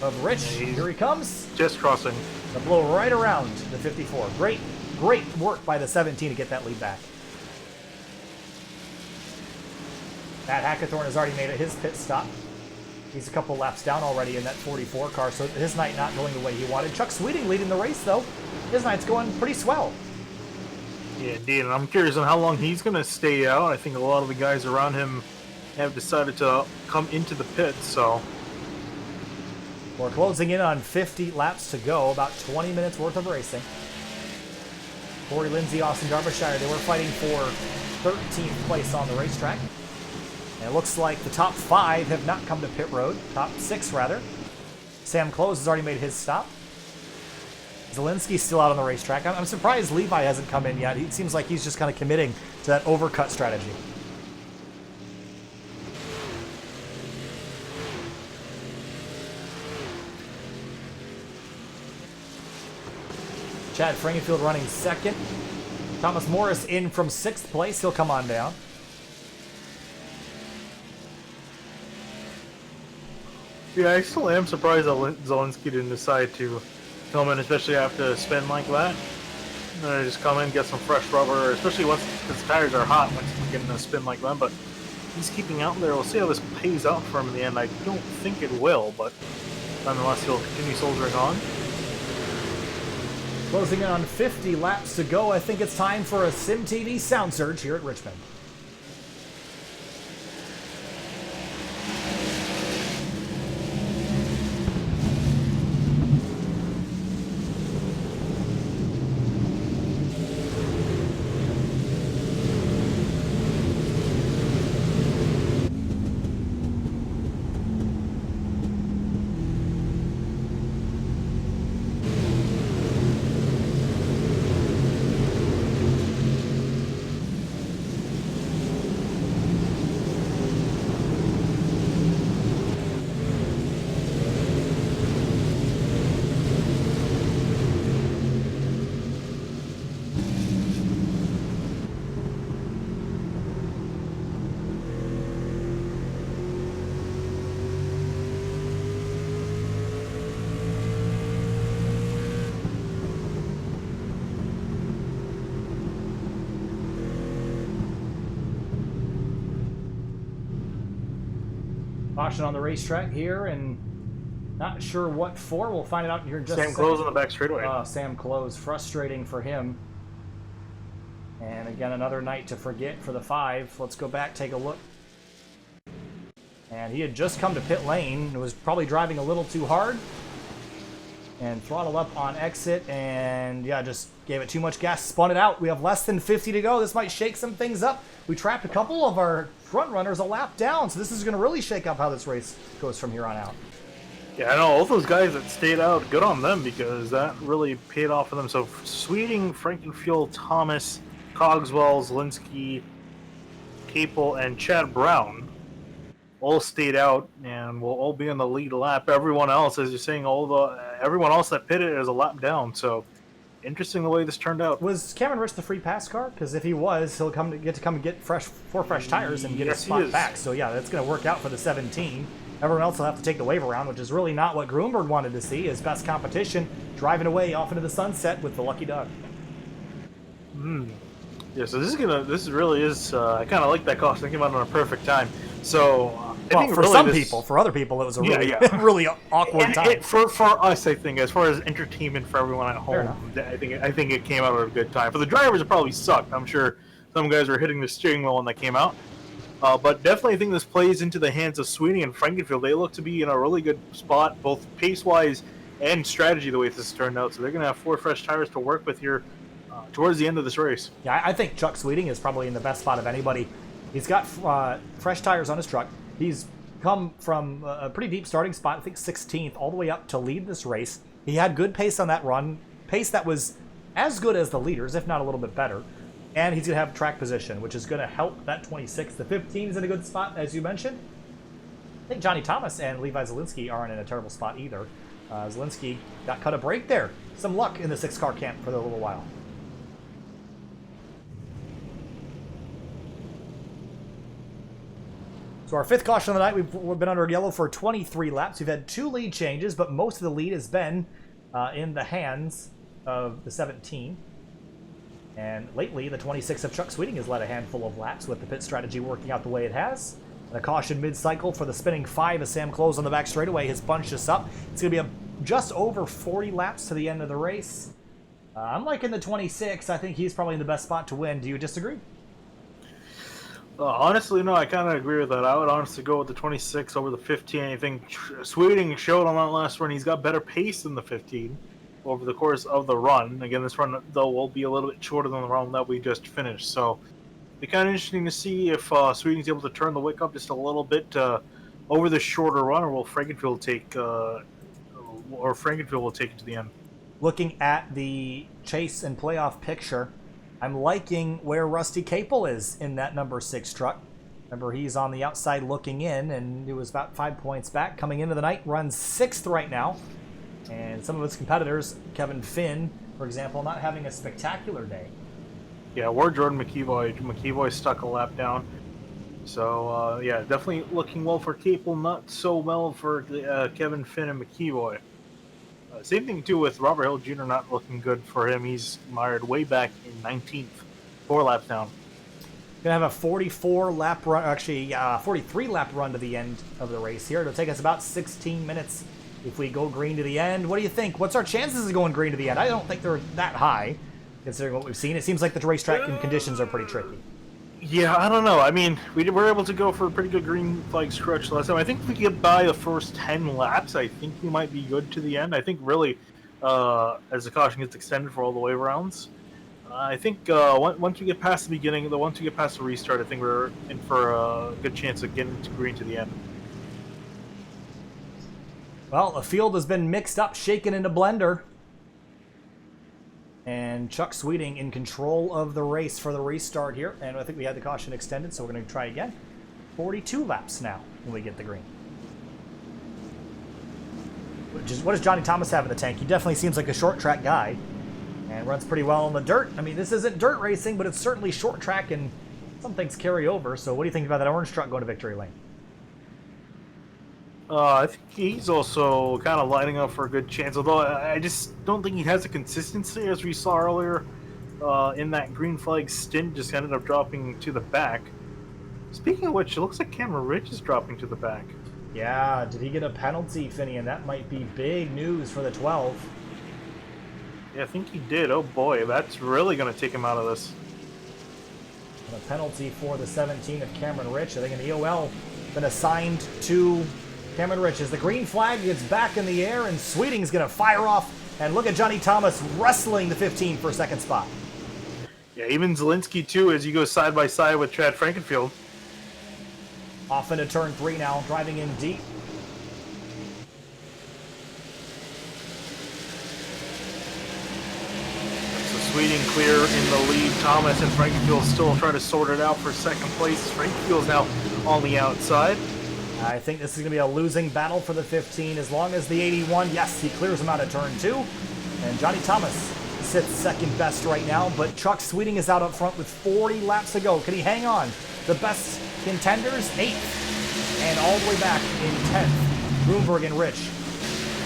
of Rich? Here he comes. Just crossing. The blow right around the 54. Great work by the 17 to get that lead back. Matt Hackathorn has already made it his pit stop. He's a couple laps down already in that 44 car, so his night not going the way he wanted. Chuck Sweeting leading the race, though. His night's going pretty swell. Yeah, indeed. And I'm curious on how long he's going to stay out. I think a lot of the guys around him have decided to come into the pits, so. We're closing in on 50 laps to go, about 20 minutes worth of racing. Corey Lindsay, Austin Derbyshire, they were fighting for 13th place on the racetrack. And it looks like the top 5 have not come to pit road, top 6 rather. Sam Close has already made his stop. Zelensky's still out on the racetrack. I'm surprised Levi hasn't come in yet. It seems like he's just kind of committing to that overcut strategy. Chad Frankenfield running second. Thomas Morris in from 6th place. He'll come on down. Yeah, I still am surprised that Zelensky didn't decide to come in, especially after a spin like that. Just come in, get some fresh rubber, especially once his tires are hot, once he's getting a spin like that. But he's keeping out there. We'll see how this pays out for him in the end. I don't think it will, but nonetheless, he'll continue soldiering on. Closing in on 50 laps to go. I think it's time for a SimTV sound surge here at Richmond. Caution on the racetrack here, and not sure what for. We'll find it out here in just a second. Sam Close on the back straightaway. Sam Close, frustrating for him. And again, another night to forget for the 5. Let's go back, take a look. And he had just come to pit lane, was probably driving a little too hard. And throttled up on exit, and yeah, just gave it too much gas, spun it out. We have less than 50 to go. This might shake some things up. We trapped a couple of our front runners a lap down, so this is going to really shake up how this race goes from here on out. Yeah, I know, all those guys that stayed out, good on them, because that really paid off for them. So Sweeting, Frankenfield, Thomas, Cogswell, Zelensky, Capel, and Chad Brown all stayed out and will all be on the lead lap. Everyone else, as you're saying, everyone else that pitted is a lap down. So interesting the way this turned out. Was Cameron Rich the free pass car? Because if he was, he'll get to come and get four fresh tires and get his spot back. So yeah, that's going to work out for the 17. Everyone else will have to take the wave around, which is really not what Grunberg wanted to see. His best competition, driving away off into the sunset with the lucky duck. Yeah, so this really is. I kind of like that caution. It came out on a perfect time. So well, for really some people, for other people, it was a really, really awkward time. For us, I think, as far as entertainment for everyone at home, I think it came out at a good time. For the drivers, it probably sucked. I'm sure some guys were hitting the steering wheel when that came out. But definitely, I think this plays into the hands of Sweeney and Frankenfield. They look to be in a really good spot, both pace-wise and strategy, the way this turned out. So they're going to have 4 fresh tires to work with here towards the end of this race. Yeah, I think Chuck Sweeting is probably in the best spot of anybody. He's got fresh tires on his truck. He's come from a pretty deep starting spot, I think 16th, all the way up to lead this race. He had good pace on that run, pace that was as good as the leaders, if not a little bit better. And he's going to have track position, which is going to help that 26. The 15 is in a good spot, as you mentioned. I think Johnny Thomas and Levi Zelensky aren't in a terrible spot either. Zelensky got cut a break there. Some luck in the 6-car camp for a little while. So our 5th caution of the night, we've been under yellow for 23 laps. We've had 2 lead changes, but most of the lead has been in the hands of the 17. And lately, the 26 of Chuck Sweeting has led a handful of laps with the pit strategy working out the way it has. And a caution mid-cycle for the spinning 5 as Sam Close on the back straightaway has bunched us up. It's going to be just over 40 laps to the end of the race. I'm liking the 26. I think he's probably in the best spot to win. Do you disagree? Honestly, no, I kind of agree with that. I would honestly go with the 26 over the 15. I think Sweeting showed on that last run he's got better pace than the 15 over the course of the run. Again, this run, though, will be a little bit shorter than the run that we just finished. So it'll be kind of interesting to see if Sweeting's able to turn the wick up just a little bit over the shorter run, or will Frankenfield take it to the end? looking at the chase and playoff picture, I'm liking where Rusty Capel is in that number 6 truck. Remember, he's on the outside looking in, and it was about 5 points back. Coming into the night, runs 6th right now. And some of his competitors, Kevin Finn, for example, not having a spectacular day. Yeah, or Jordan McEvoy. McEvoy stuck a lap down. So, yeah, definitely looking well for Capel, not so well for Kevin Finn and McEvoy. Same thing, too, with Robert Hill Jr. not looking good for him. He's mired way back in 19th, 4 laps down. Gonna have a 44 lap run, actually 43 lap run to the end of the race here. It'll take us about 16 minutes if we go green to the end. What do you think? What's our chances of going green to the end? I don't think they're that high, considering what we've seen. It seems like the racetrack and conditions are pretty tricky. Yeah, I don't know. I mean, we were able to go for a pretty good green flag stretch last time. I think if we get by the first 10 laps, I think we might be good to the end. I think really, as the caution gets extended for all the way rounds, I think once we get past the beginning, once we get past the restart, I think we're in for a good chance of getting to green to the end. Well, the field has been mixed up, shaken into blender. And Chuck Sweeting in control of the race for the restart here. And I think we had the caution extended, so we're going to try again. 42 laps now when we get the green. What does Johnny Thomas have in the tank? He definitely seems like a short track guy. And runs pretty well on the dirt. I mean, this isn't dirt racing, but it's certainly short track, and some things carry over. So what do you think about that orange truck going to victory lane? I think he's also kind of lining up for a good chance, although I just don't think he has the consistency, as we saw earlier in that green flag stint, just ended up dropping to the back. Speaking of which, it looks like Cameron Rich is dropping to the back. Yeah, did he get a penalty, Finney? And that might be big news for the 12. Yeah, I think he did. Oh boy, that's really going to take him out of this. And a penalty for the 17 of Cameron Rich. I think an EOL been assigned to Cameron Rich as the green flag gets back in the air, and Sweeting's going to fire off. And look at Johnny Thomas wrestling the 15 for second spot. Yeah, even Zielinski too, as you go side by side with Chad Frankenfield. Off into turn 3 now, driving in deep. Sweeting clear in the lead. Thomas and Frankenfield still trying to sort it out for second place. Frankenfield's now on the outside. I think this is going to be a losing battle for the 15. As long as the 81, yes, he clears him out of turn 2. And Johnny Thomas sits second best right now, but Chuck Sweeting is out up front with 40 laps to go. Can he hang on? The best contenders, 8th. And all the way back in 10th, Bloomberg and Rich.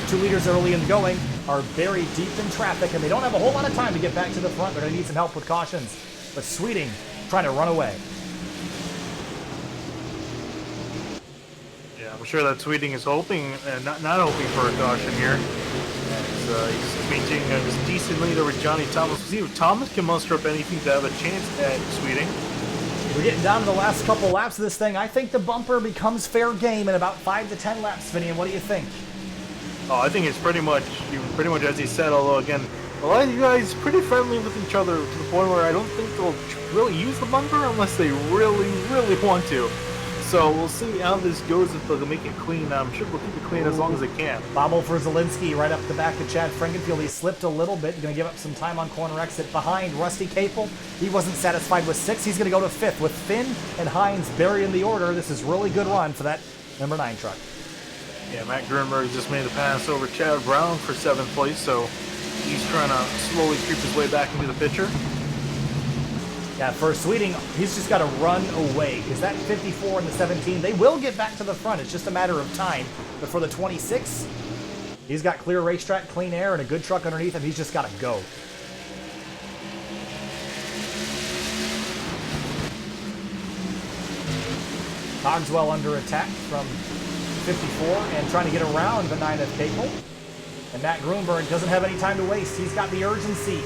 2 leaders early in the going are buried deep in traffic, and they don't have a whole lot of time to get back to the front. They're going to need some help with cautions. But Sweeting trying to run away. Yeah, I'm sure that Sweeting is hoping, not hoping for a caution here. He's maintaining a decent lead over Johnny Thomas. We'll see if Thomas can muster up anything to have a chance at Sweeting. We're getting down to the last couple laps of this thing. I think the bumper becomes fair game in about 5 to 10 laps, Vinny. And what do you think? Oh, I think it's pretty much as he said, although again, a lot of you guys pretty friendly with each other to the point where I don't think they'll really use the bumper unless they really, really want to. So we'll see how this goes if they'll make it clean. I'm sure they'll keep it clean as long as they can. Bobble for Zielinski right up the back of Chad Frankenfield. He slipped a little bit. He's going to give up some time on corner exit behind Rusty Capel. He wasn't satisfied with 6th. He's going to go to 5th with Finn and Hines burying the order. This is really good run for that number 9 truck. Yeah, Matt Grunberg just made the pass over Chad Brown for 7th place, so he's trying to slowly creep his way back into the picture. Yeah, for Sweeting, he's just got to run away, because that 54 and the 17, they will get back to the front. It's just a matter of time. But for the 26, he's got clear racetrack, clean air, and a good truck underneath him. He's just got to go. Cogswell under attack from 54 and trying to get around the 9 of Capel. And Matt Grunberg doesn't have any time to waste. He's got the urgency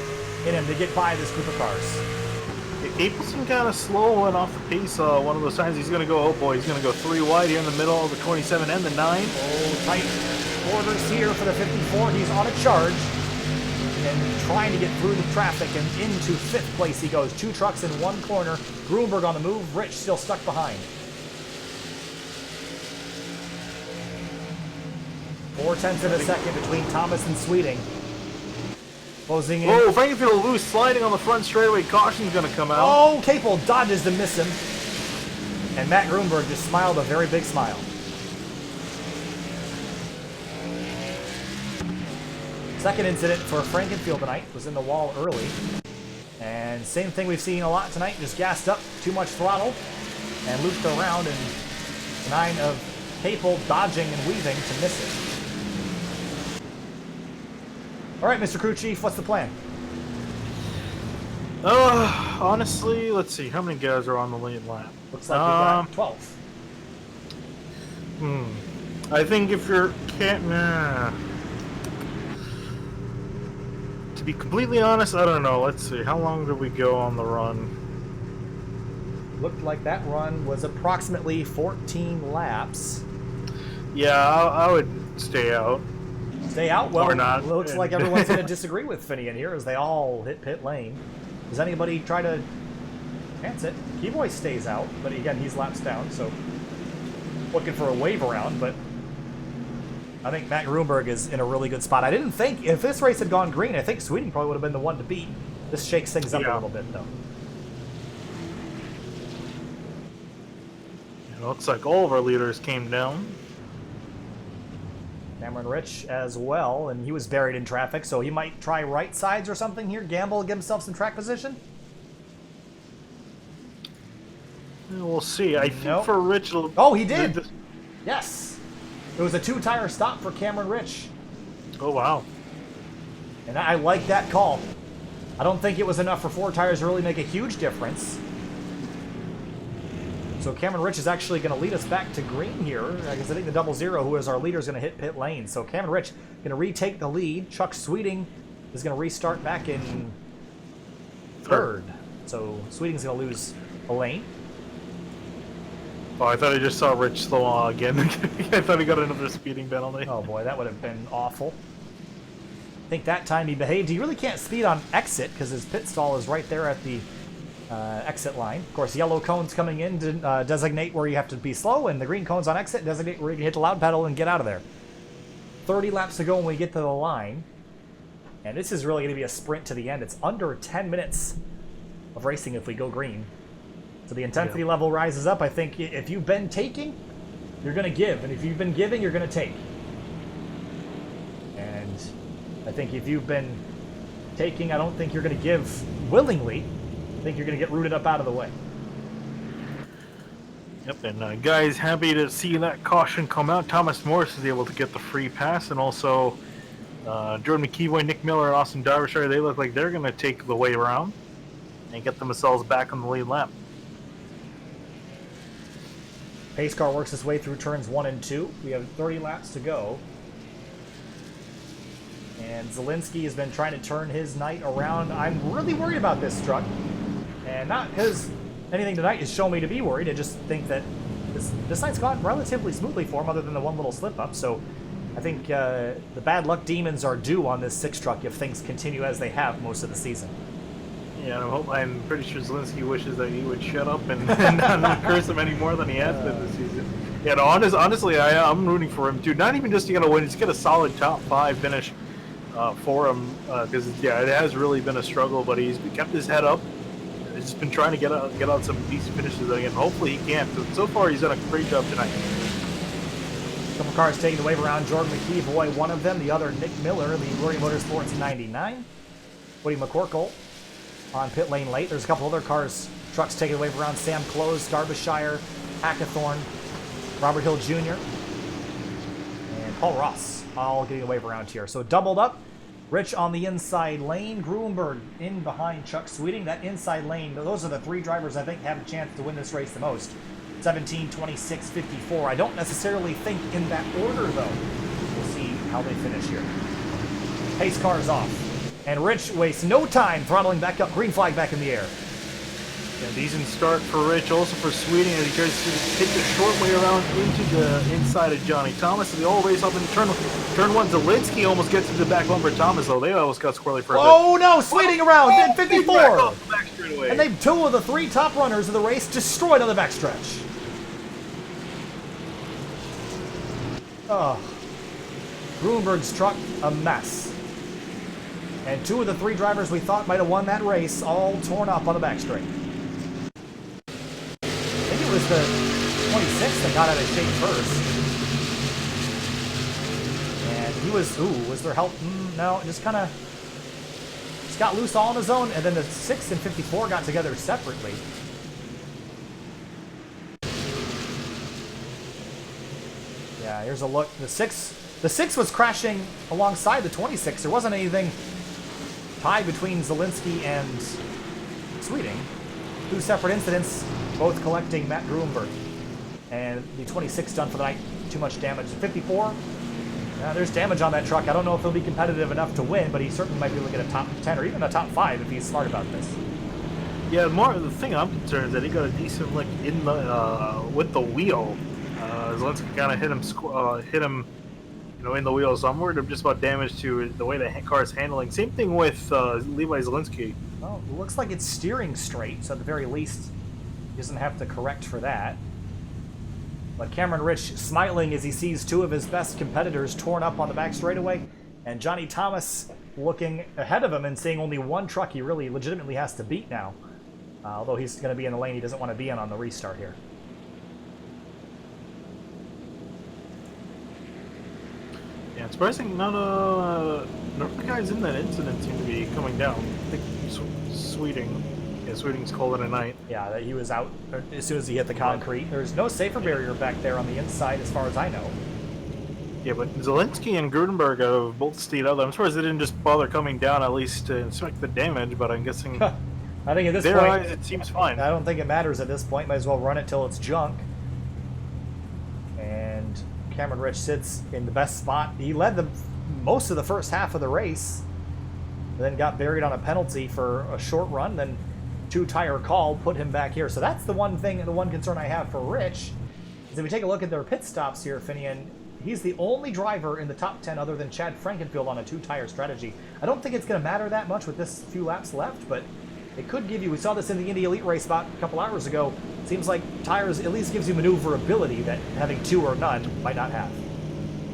in him to get by this group of cars. Yeah, Capel's been kind of slow and off the pace. One of those times he's going to go, oh boy, he's going to go 3 wide here in the middle of the 27 and the 9. Oh, tight quarters here for the 54. He's on a charge and trying to get through the traffic, and into 5th place he goes. 2 trucks in 1 corner. Grunberg on the move. Rich still stuck behind. 0.4 of a second between Thomas and Sweeting. Closing in. Whoa, Frankenfield loose, sliding on the front straightaway. Caution's going to come out. Oh, Capel dodges to miss him. And Matt Grunberg just smiled a very big smile. Second incident for Frankenfield tonight was in the wall early. And same thing we've seen a lot tonight, just gassed up, too much throttle, and looped around, and 9 of Capel dodging and weaving to miss it. All right, Mr. Crew Chief, what's the plan? Honestly, let's see. How many guys are on the lead lap? Looks like we got 12. I think if you're... Nah. To be completely honest, I don't know. Let's see. How long did we go on the run? Looked like that run was approximately 14 laps. Yeah, I would stay out. Stay out? Well, or not. Looks like everyone's going to disagree with Finian here as they all hit pit lane. Does anybody try to chance it? Keyboy stays out, but again, he's laps down, so looking for a wave around, but I think Matt Grunberg is in a really good spot. I didn't think, if this race had gone green, I think Sweeting probably would have been the one to beat. This shakes things up a little bit, though. It looks like all of our leaders came down. Cameron Rich as well, and he was buried in traffic, so he might try right sides or something here, gamble, give himself some track position. We'll see. I think for Rich... Oh, he did! Yes! It was a 2-tire stop for Cameron Rich. Oh, wow. And I like that call. I don't think it was enough for 4 tires to really make a huge difference. So Cameron Rich is actually going to lead us back to green here, because I think the 00, who is our leader, is going to hit pit lane. So Cameron Rich going to retake the lead. Chuck Sweeting is going to restart back in third. So Sweeting's going to lose a lane. Oh, I thought I just saw Rich slow again. I thought he got another speeding penalty. Oh boy, that would have been awful. I think that time he behaved. He really can't speed on exit because his pit stall is right there at the exit line. Of course, yellow cones coming in to designate where you have to be slow, and the green cones on exit designate where you can hit the loud pedal and get out of there. 30 laps to go when we get to the line. And this is really going to be a sprint to the end. It's under 10 minutes of racing if we go green. So the intensity level rises up. I think if you've been taking, you're going to give. And if you've been giving, you're going to take. And I think if you've been taking, I don't think you're going to give willingly. I think you're going to get rooted up out of the way. Yep, and guys, happy to see that caution come out. Thomas Morris is able to get the free pass, and also Jordan McKeeboy, Nick Miller, and Austin Derbyshire, they look like they're going to take the way around and get themselves back on the lead lap. Pace car works its way through turns 1 and 2. We have 30 laps to go. And Zielinski has been trying to turn his night around. I'm really worried about this truck. And not because anything tonight has shown me to be worried. I just think that this night's gone relatively smoothly for him other than the one little slip-up. So I think the bad luck demons are due on this 6 truck if things continue as they have most of the season. Yeah, I'm pretty sure Zielinski wishes that he would shut up and not curse him any more than he has been this season. Yeah, no, honestly, I'm rooting for him, too. Not even just to get a win, just get a solid top 5 finish for him. Because, yeah, it has really been a struggle, but he's kept his head up. He's just been trying to get out some decent finishes again. Hopefully he can. So far, he's done a great job tonight. A couple cars taking the wave around. Jordan McKeeboy, one of them. The other, Nick Miller, the Glory Motorsports 99. Woody McCorkle on pit lane late. There's a couple other cars, trucks taking the wave around. Sam Close, Derbyshire, Hackathorn, Robert Hill Jr., and Paul Ross all getting the wave around here. So doubled up. Rich on the inside lane. Gruenberg in behind Chuck Sweeting. That inside lane, those are the 3 drivers I think have a chance to win this race the most. 17, 26, 54. I don't necessarily think in that order, though. We'll see how they finish here. Pace car's off. And Rich wastes no time throttling back up. Green flag back in the air. Yeah, decent start for Rich, also for Sweeting, as he tries to take the short way around into the inside of Johnny Thomas. And they all race up into turn 1. Zielinski almost gets into the back bumper. Thomas, though, they almost got squirrely for a bit. Oh, no! Sweeting around in 54! The and they've 2 of the 3 top runners of the race destroyed on the backstretch. Oh. Gruenberg's truck, a mess. And 2 of the 3 drivers we thought might have won that race all torn up on the back straight. I think it was the 26 that got out of shape first. And he was, was there help? No, just kind of got loose all on his own, and then the 6 and 54 got together separately. Yeah, here's a look. The 6 was crashing alongside the 26. There wasn't anything tied between Zielinski and Sweeting. 2 separate incidents, both collecting Matt Gruenberg. And the 26 done for the night. Too much damage. 54. There's damage on that truck. I don't know if he'll be competitive enough to win, but he certainly might be looking at a top 10 or even a top 5 if he's smart about this. Yeah, the thing I'm concerned is that he got a decent lick in the with the wheel. Zielinski kind of hit him, in the wheel. So I'm worried just about damage to the way the car is handling. Same thing with Levi Zielinski. Well, it looks like it's steering straight, so at the very least, he doesn't have to correct for that. But Cameron Rich smiling as he sees 2 of his best competitors torn up on the back straightaway, and Johnny Thomas looking ahead of him and seeing only 1 truck he really legitimately has to beat now. Although he's going to be in the lane he doesn't want to be in on the restart here. Yeah, it's surprising none of the guys in that incident seem to be coming down. I think Sweeting. Yeah, Sweeting's calling it a night. Yeah, that he was out as soon as he hit the concrete. There's no safer barrier back there on the inside as far as I know. Yeah, but Zielinski and Gruenberg have both stayed out there. I'm surprised they didn't just bother coming down at least to inspect the damage, but I'm guessing I think at this their point, eyes, it seems fine. I don't think it matters at this point. Might as well run it till it's junk. And Cameron Rich sits in the best spot. He led most of the first half of the race, then got buried on a penalty for a short run, then 2-tire call put him back here. So that's the one concern I have for Rich, is if we take a look at their pit stops here, Finian, he's the only driver in the top 10 other than Chad Frankenfield on a 2-tire strategy. I don't think it's going to matter that much with this few laps left, but it could give you, we saw this in the Indy Elite race about a couple hours ago, seems like tires at least gives you maneuverability that having 2 or none might not have.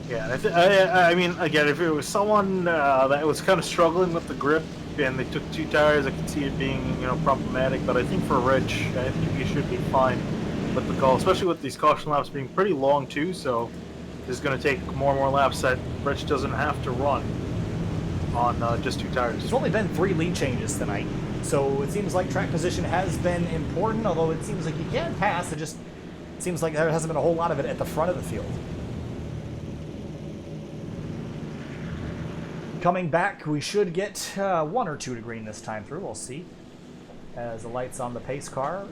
Yeah, I mean, again, if it was someone that was kind of struggling with the grip and they took 2 tires, I could see it being, problematic. But I think for Rich, I think he should be fine with the call, especially with these caution laps being pretty long too. So it's going to take more and more laps that Rich doesn't have to run on just 2 tires. There's only been 3 lead changes tonight, so it seems like track position has been important. Although it seems like you can pass, it just seems like there hasn't been a whole lot of it at the front of the field. Coming back, we should get 1 or 2 to green this time through. We'll see. As the lights on the pace car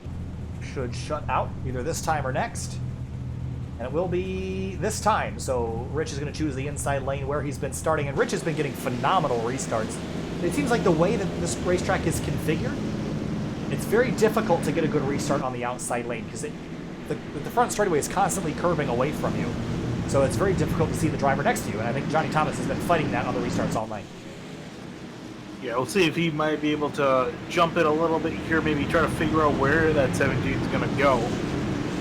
should shut out either this time or next. And it will be this time. So Rich is going to choose the inside lane where he's been starting. And Rich has been getting phenomenal restarts. It seems like the way that this racetrack is configured, it's very difficult to get a good restart on the outside lane because the front straightaway is constantly curving away from you. So it's very difficult to see the driver next to you, and I think Johnny Thomas has been fighting that on the restarts all night. Yeah, we'll see if he might be able to jump it a little bit here, maybe try to figure out where that 17 is going to go,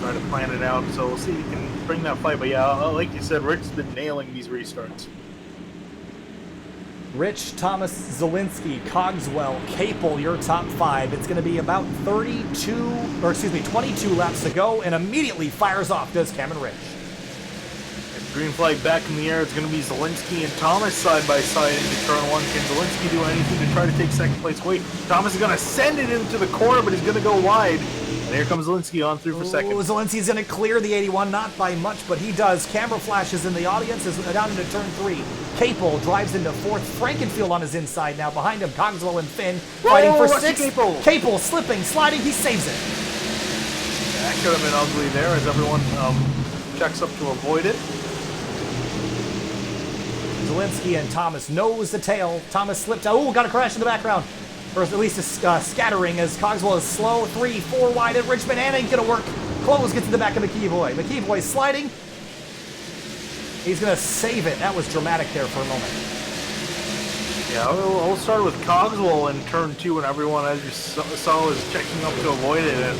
try to plan it out. So we'll see if he can bring that fight. But yeah, like you said, Rick's been nailing these restarts. Rich, Thomas, Zielinski, Cogswell, Capel, your top 5. It's going to be about 22 laps to go, and immediately fires off does Cameron Rich. Green flag back in the air. It's going to be Zielinski and Thomas side by side into turn 1. Can Zielinski do anything to try to take second place? Wait, Thomas is going to send it into the corner, but he's going to go wide. And here comes Zielinski on through for second. Zielinski's going to clear the 81, not by much, but he does. Camera flashes in the audience is down into turn 3. Capel drives into 4th. Frankenfield on his inside now. Behind him, Cogswell and Finn fighting for 6th. Capel slipping, sliding, he saves it. That could have been ugly there as everyone checks up to avoid it. Zielinski and Thomas nose the tail. Thomas slipped out. Oh, got a crash in the background. Or at least a scattering as Cogswell is slow. 3, 4 wide at Richmond, and ain't gonna work. Close gets to the back of McKeevoy. McKeevoy sliding. He's gonna save it. That was dramatic there for a moment. Yeah, we'll start with Cogswell in turn 2, and everyone, as you saw, was checking up to avoid it. And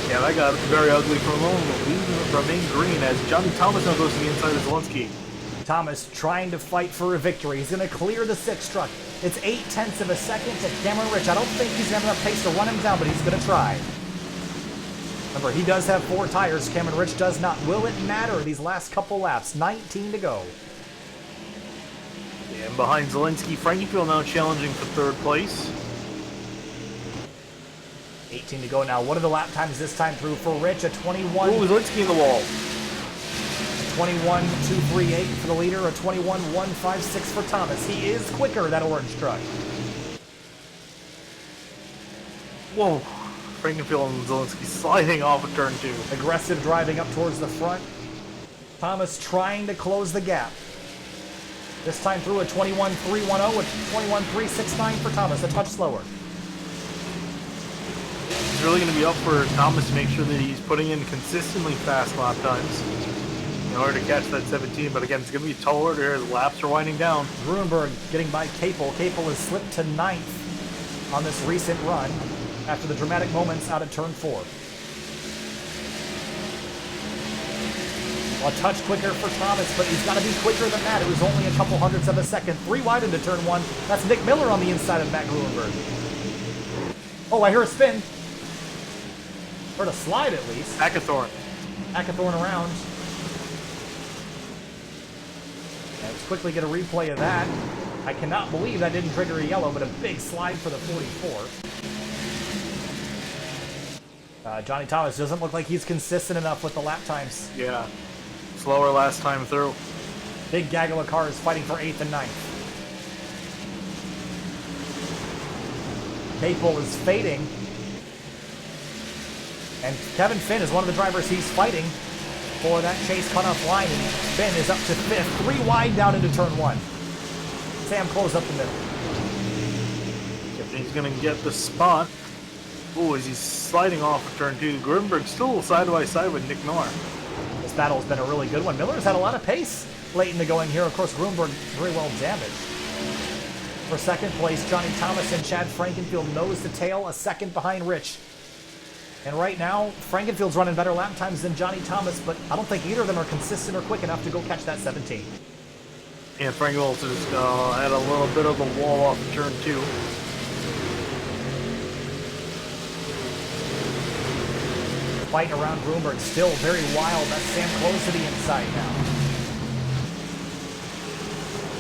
yeah, that got very ugly for a moment. We remain green as Johnny Thomas now goes to the inside of Zielinski. Thomas trying to fight for a victory. He's going to clear the 6 truck. It's 0.8 of a second to Cameron Rich. I don't think he's going to have enough pace to run him down, but he's going to try. Remember, he does have 4 tires. Cameron Rich does not. Will it matter these last couple laps? 19 to go. Yeah, and behind Zelensky, Frankenfield now challenging for 3rd place. 18 to go now. What are the lap times this time through for Rich? A 21. Ooh, Zelensky in the wall. 21.238 for the leader, a 21.156 for Thomas. He is quicker, that orange truck. Whoa. Frankenfield and Zelensky sliding off of turn 2. Aggressive driving up towards the front. Thomas trying to close the gap. This time through a 21.310, a 21.369 for Thomas, a touch slower. It's really going to be up for Thomas to make sure that he's putting in consistently fast lap times in order to catch that 17, but again, it's going to be a tall order here as laps are winding down. Gruenberg getting by Capel. Capel has slipped to 9th on this recent run after the dramatic moments out of turn 4. A touch quicker for Thomas, but he's got to be quicker than that. It was only a couple hundredths of a second. 3 wide into turn 1. That's Nick Miller on the inside of Matt Gruenberg. Oh, I hear a spin. Heard a slide at least. Hackathorn. Hackathorn around. Let's quickly get a replay of that. I cannot believe that didn't trigger a yellow, but a big slide for the 44. Johnny Thomas doesn't look like he's consistent enough with the lap times. Yeah. Slower last time through. Big gaggle of cars fighting for 8th and 9th. Capel is fading. And Kevin Finn is one of the drivers he's fighting for that chase cutoff line. And Finn is up to 5th. 3 wide down into turn 1. Sam close up the middle. He's going to get the spot. Ooh, as he's sliding off of turn 2. Gruenberg still side by side with Nick Miller. This battle's been a really good one. Miller's had a lot of pace late in the going here. Of course, Gruenberg very well damaged. For 2nd place, Johnny Thomas and Chad Frankenfield nose to tail, a second behind Rich. And right now, Frankenfield's running better lap times than Johnny Thomas, but I don't think either of them are consistent or quick enough to go catch that 17. And Frankenfield just had a little bit of a wall off of turn 2. Fighting around Gruenberg, still very wild. That's Sam close to the inside now.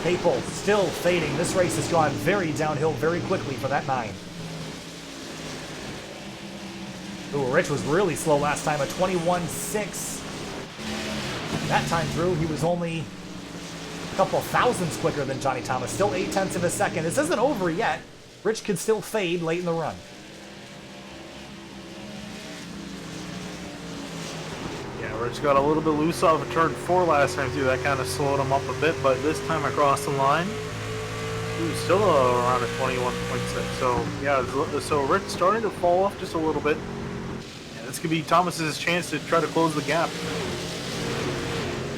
Capel still fading. This race has gone very downhill very quickly for that 9. Ooh, Rich was really slow last time, a 21.6. That time through, he was only a couple thousandths quicker than Johnny Thomas. Still 0.8 of a second. This isn't over yet. Rich could still fade late in the run. Rich got a little bit loose off of turn 4 last time too. That kind of slowed him up a bit, but this time across the line, he was still around a 21.6. So yeah, so Rich starting to fall off just a little bit. Yeah, this could be Thomas's chance to try to close the gap.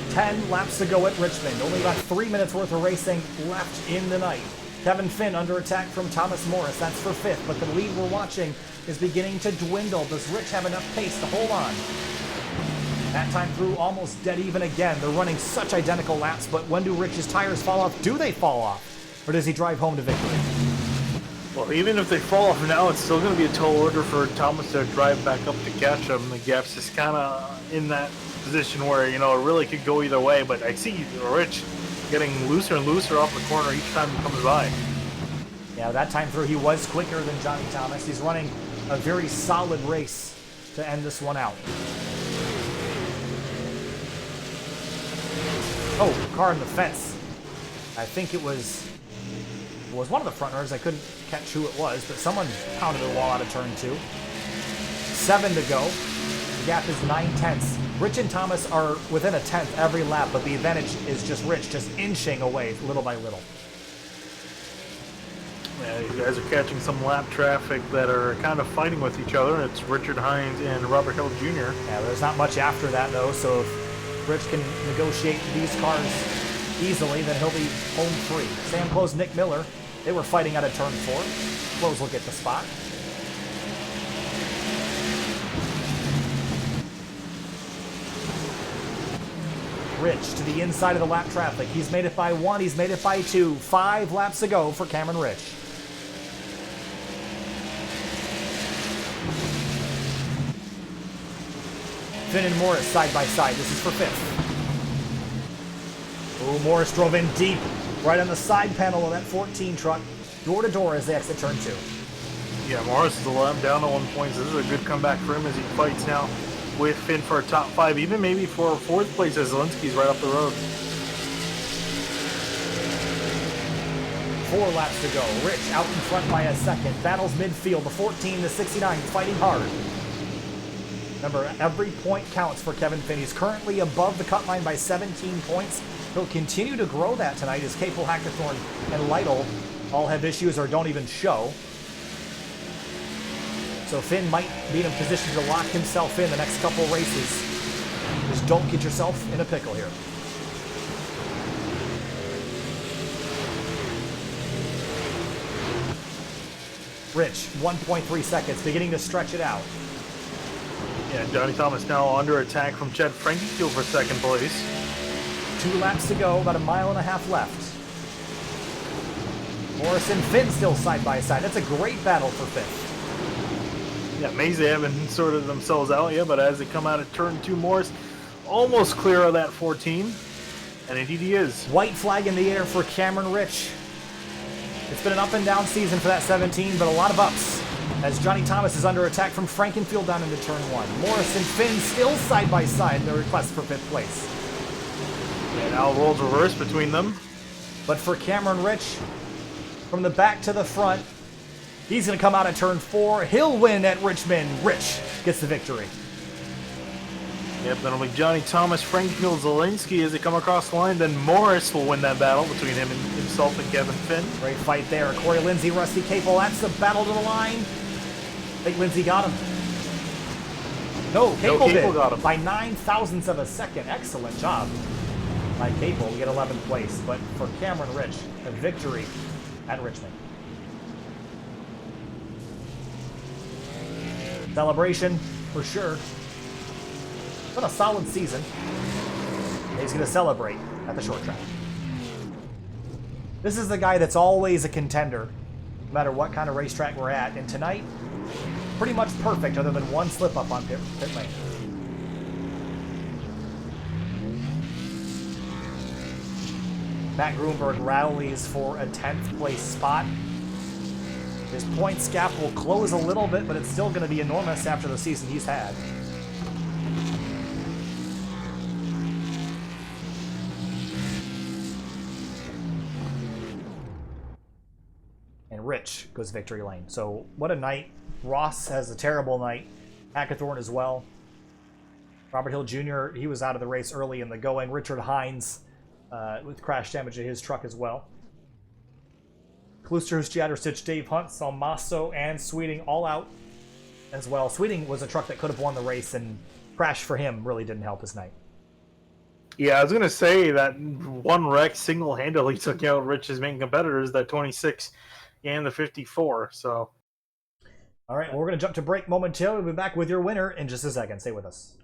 10 laps to go at Richmond. Only about 3 minutes worth of racing left in the night. Kevin Finn under attack from Thomas Morris. That's for 5th, but the lead we're watching is beginning to dwindle. Does Rich have enough pace to hold on? That time through, almost dead even again. They're running such identical laps, but when do Rich's tires fall off? Do they fall off? Or does he drive home to victory? Well, even if they fall off now, it's still going to be a tall order for Thomas to drive back up to catch them. The gap's just kind of in that position where, you know, it really could go either way, but I see Rich getting looser and looser off the corner each time he comes by. Yeah, that time through, he was quicker than Johnny Thomas. He's running a very solid race to end this one out. Oh, car in the fence. I think it was one of the front runners. I couldn't catch who it was, but someone pounded the wall out of turn 2. 7 to go. The gap is 9/10. Rich and Thomas are within a 10th every lap, but the advantage is just Rich, just inching away little by little. Yeah, you guys are catching some lap traffic that are kind of fighting with each other. It's Richard Hines and Robert Hill Jr. Yeah, there's not much after that, though, so if Rich can negotiate these cars easily, then he'll be home free. Sam Close, Nick Miller, they were fighting out of turn 4. Close will get the spot. Rich to the inside of the lap traffic. He's made it by 1. He's made it by 2. 5 laps to go for Cameron Rich. Finn and Morris side by side. This is for 5th. Oh, Morris drove in deep, right on the side panel of that 14 truck, door to door as they exit turn 2. Yeah, Morris is a lap down at 1 point. So this is a good comeback for him as he fights now with Finn for a top 5, even maybe for 4th place as Zielinski's right up the road. 4 laps to go. Rich out in front by a second. Battles midfield. The 14 to 69 fighting hard. Remember, every point counts for Kevin Finn. He's currently above the cut line by 17 points. He'll continue to grow that tonight as Capel, Hackathorn, and Lytle all have issues or don't even show. So Finn might be in a position to lock himself in the next couple races. Just don't get yourself in a pickle here. Rich, 1.3 seconds, beginning to stretch it out. Yeah, Johnny Thomas now under attack from Chad Frankenfield for 2nd place. 2 laps to go, about 1.5 miles left. Morris and Finn still side by side. That's a great battle for 5th. Yeah, amazing they haven't sorted themselves out yet, but as they come out of turn 2, Morris almost clear of that 14. And indeed he is. White flag in the air for Cameron Rich. It's been an up and down season for that 17, but a lot of ups. As Johnny Thomas is under attack from Frankenfield down into turn 1. Morris and Finn still side by side in their request for 5th place. And now roles reverse between them. But for Cameron Rich, from the back to the front, he's going to come out at turn 4. He'll win at Richmond. Rich gets the victory. Yep, then it'll be Johnny Thomas, Frankenfield, Zielinski as they come across the line. Then Morris will win that battle between himself and Kevin Finn. Great fight there. Corey Lindsay, Rusty Capel. That's the battle to the line. I think Lindsay got him. No, Capel did. Got him. By 9,000ths of a second. Excellent job by Capel. We get 11th place. But for Cameron Rich, a victory at Richmond. Celebration, for sure. Been a solid season. He's going to celebrate at the short track. This is the guy that's always a contender, no matter what kind of racetrack we're at. And tonight, pretty much perfect, other than one slip-up on pit lane. Matt Grunberg rallies for a 10th place spot. His points gap will close a little bit, but it's still going to be enormous after the season he's had. And Rich goes victory lane. So what a night. Ross has a terrible night. Hackathorn as well. Robert Hill Jr., he was out of the race early in the going. Richard Hines with crash damage to his truck as well. Kloosterhus, Jatterstitch, Dave Hunt, Salmaso, and Sweeting all out as well. Sweeting was a truck that could have won the race, and crash for him really didn't help his night. Yeah, I was going to say that one wreck single-handedly took out Rich's main competitors, that 26 and the 54. So, all right, well, we're going to jump to break momentarily. We'll be back with your winner in just a second. Stay with us.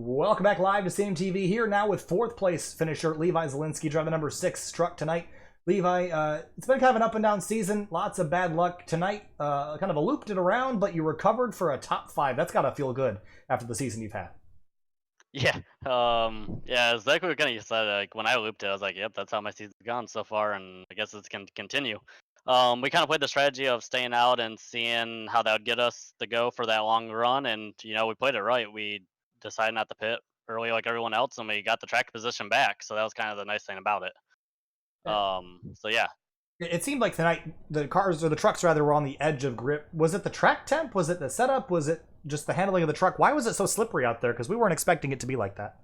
Welcome back live to CMTV here now with fourth place finisher Levi Zielinski driving the number 6 truck tonight. Levi, it's been kind of an up and down season, lots of bad luck tonight. Kind of a looped it around, but you recovered for a top 5. That's got to feel good after the season you've had. Yeah, yeah, exactly what kind of you said. Like when I looped it, I was like, "Yep, that's how my season's gone so far," and I guess it's gonna continue. We kind of played the strategy of staying out and seeing how that would get us to go for that long run, and we played it right. We decided not to pit early like everyone else, and we got the track position back. So that was kind of the nice thing about it. So yeah. It seemed like tonight the cars, or the trucks rather, were on the edge of grip. Was it the track temp? Was it the setup? Was it just the handling of the truck? Why was it so slippery out there? Because we weren't expecting it to be like that.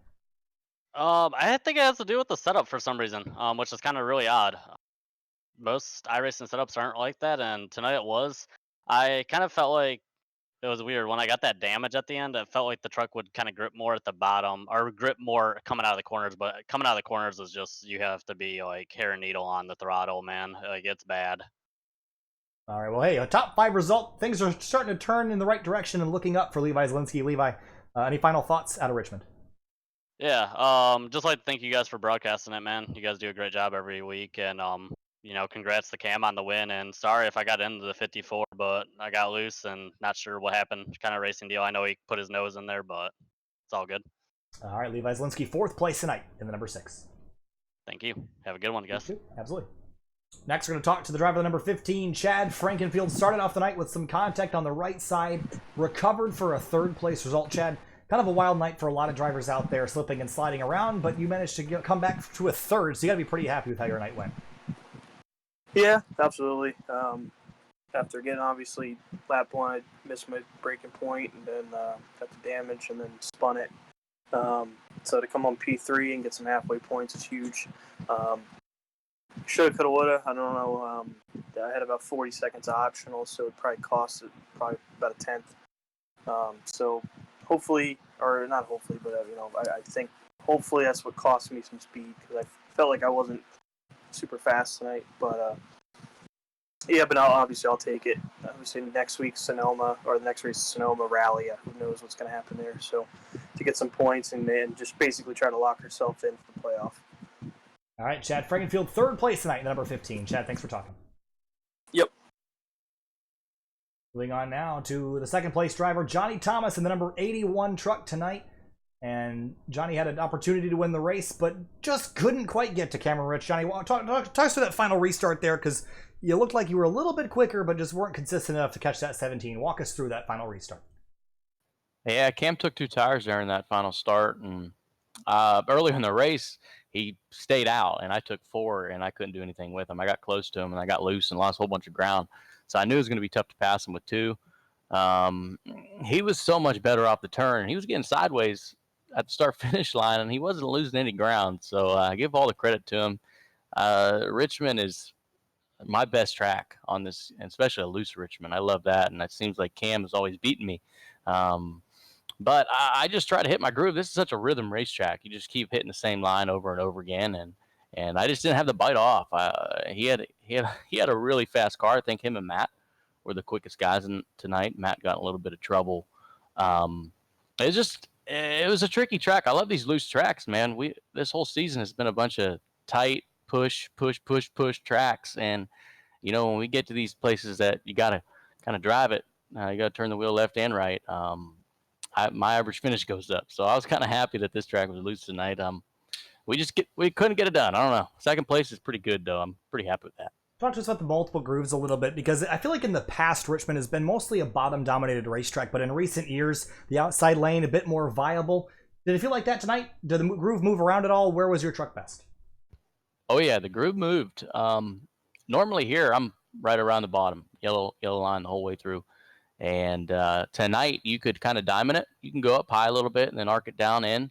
I think it has to do with the setup for some reason, which is kind of really odd. Most iRacing setups aren't like that, and tonight it was. I kind of felt like it was weird when I got that damage at the end. It felt like the truck would kind of grip more at the bottom, or grip more coming out of the corners. But coming out of the corners is just you have to be like hair and needle on the throttle, man. Like it's bad. All right, well, hey, a top 5 result. Things are starting to turn in the right direction and looking up for Levi Zielinski. Levi, any final thoughts out of Richmond? Yeah. Just like to thank you guys for broadcasting it, man. You guys do a great job every week, and congrats to Cam on the win. And sorry if I got into the 54, but I got loose and not sure what happened. Kind of racing deal. I know he put his nose in there, but it's all good. All right, Levi Zielinski, 4th place tonight in the number 6. Thank you. Have a good one, guys. Absolutely. Next, we're going to talk to the driver, number 15, Chad Frankenfield. Started off the night with some contact on the right side, recovered for a 3rd place result. Chad, kind of a wild night for a lot of drivers out there, slipping and sliding around, but you managed to come back to a 3rd, so you got to be pretty happy with how your night went. Yeah, absolutely. After getting, obviously, lap 1, I missed my braking point, and then got the damage, and then spun it. So to come on P3 and get some halfway points is huge. Shoulda, coulda, woulda. I don't know. I had about 40 seconds optional, so it probably cost it about a 10th. So hopefully, or not hopefully, but I think hopefully that's what cost me some speed, because I felt like I wasn't super fast tonight. But yeah, but obviously I'll take it. Obviously next week's Sonoma, or the next race is Sonoma Rally. Who knows what's going to happen there? So to get some points and just basically try to lock herself in for the playoff. All right, Chad Frankenfield, 3rd place tonight, number 15. Chad, thanks for talking. Yep. Moving on now to the 2nd place driver, Johnny Thomas, in the number 81 truck tonight. And Johnny had an opportunity to win the race, but just couldn't quite get to Cameron Rich. Johnny, talk us through that final restart there, because you looked like you were a little bit quicker, but just weren't consistent enough to catch that 17. Walk us through that final restart. Yeah, Cam took 2 tires there in that final start, and earlier in the race, he stayed out, and I took 4, and I couldn't do anything with him. I got close to him, and I got loose and lost a whole bunch of ground. So I knew it was going to be tough to pass him with 2. He was so much better off the turn. He was getting sideways at the start-finish line, and he wasn't losing any ground. So I give all the credit to him. Richmond is my best track on this, and especially a loose Richmond. I love that, and it seems like Cam has always beaten me. But I just try to hit my groove. This is such a rhythm racetrack. You just keep hitting the same line over and over again, and I just didn't have the bite off. He had a really fast car. I think him and Matt were the quickest guys tonight. Matt got in a little bit of trouble. It was a tricky track. I love these loose tracks, man. This whole season has been a bunch of tight push tracks, and when we get to these places that you got to kind of drive it, you got to turn the wheel left and right. My average finish goes up. So I was kind of happy that this track was loose tonight. We couldn't get it done. I don't know. 2nd place is pretty good, though. I'm pretty happy with that. Talk to us about the multiple grooves a little bit, because I feel like in the past, Richmond has been mostly a bottom-dominated racetrack, but in recent years, the outside lane a bit more viable. Did it feel like that tonight? Did the groove move around at all? Where was your truck best? Oh, yeah, the groove moved. Normally here, I'm right around the bottom, yellow line the whole way through. And tonight, you could kind of diamond it. You can go up high a little bit and then arc it down in.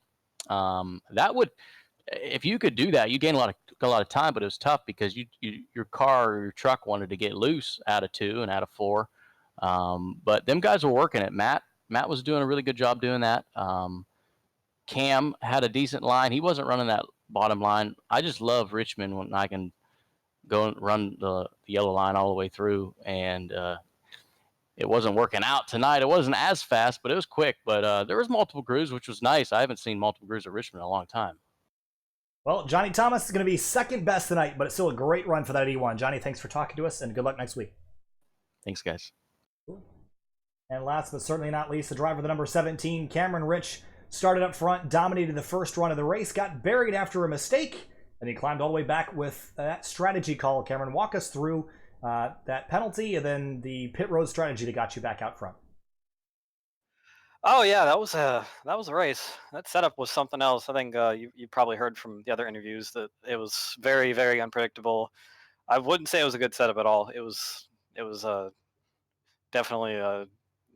If you could do that, you gain a lot of time, but it was tough because your car or your truck wanted to get loose out of 2 and out of 4. But them guys were working it. Matt was doing a really good job doing that. Cam had a decent line. He wasn't running that bottom line. I just love Richmond when I can go and run the yellow line all the way through. And it wasn't working out tonight. It wasn't as fast, but it was quick. But there was multiple grooves, which was nice. I haven't seen multiple grooves at Richmond in a long time. Well, Johnny Thomas is going to be second best tonight, but it's still a great run for that 81. Johnny, thanks for talking to us, and good luck next week. Thanks, guys. And last but certainly not least, the driver, the number 17, Cameron Rich, started up front, dominated the first run of the race, got buried after a mistake, and he climbed all the way back with that strategy call. Cameron, walk us through that penalty and then the pit road strategy that got you back out front. Oh yeah, that was a race. That setup was something else. I think you probably heard from the other interviews that it was very, very unpredictable. I wouldn't say it was a good setup at all. It was definitely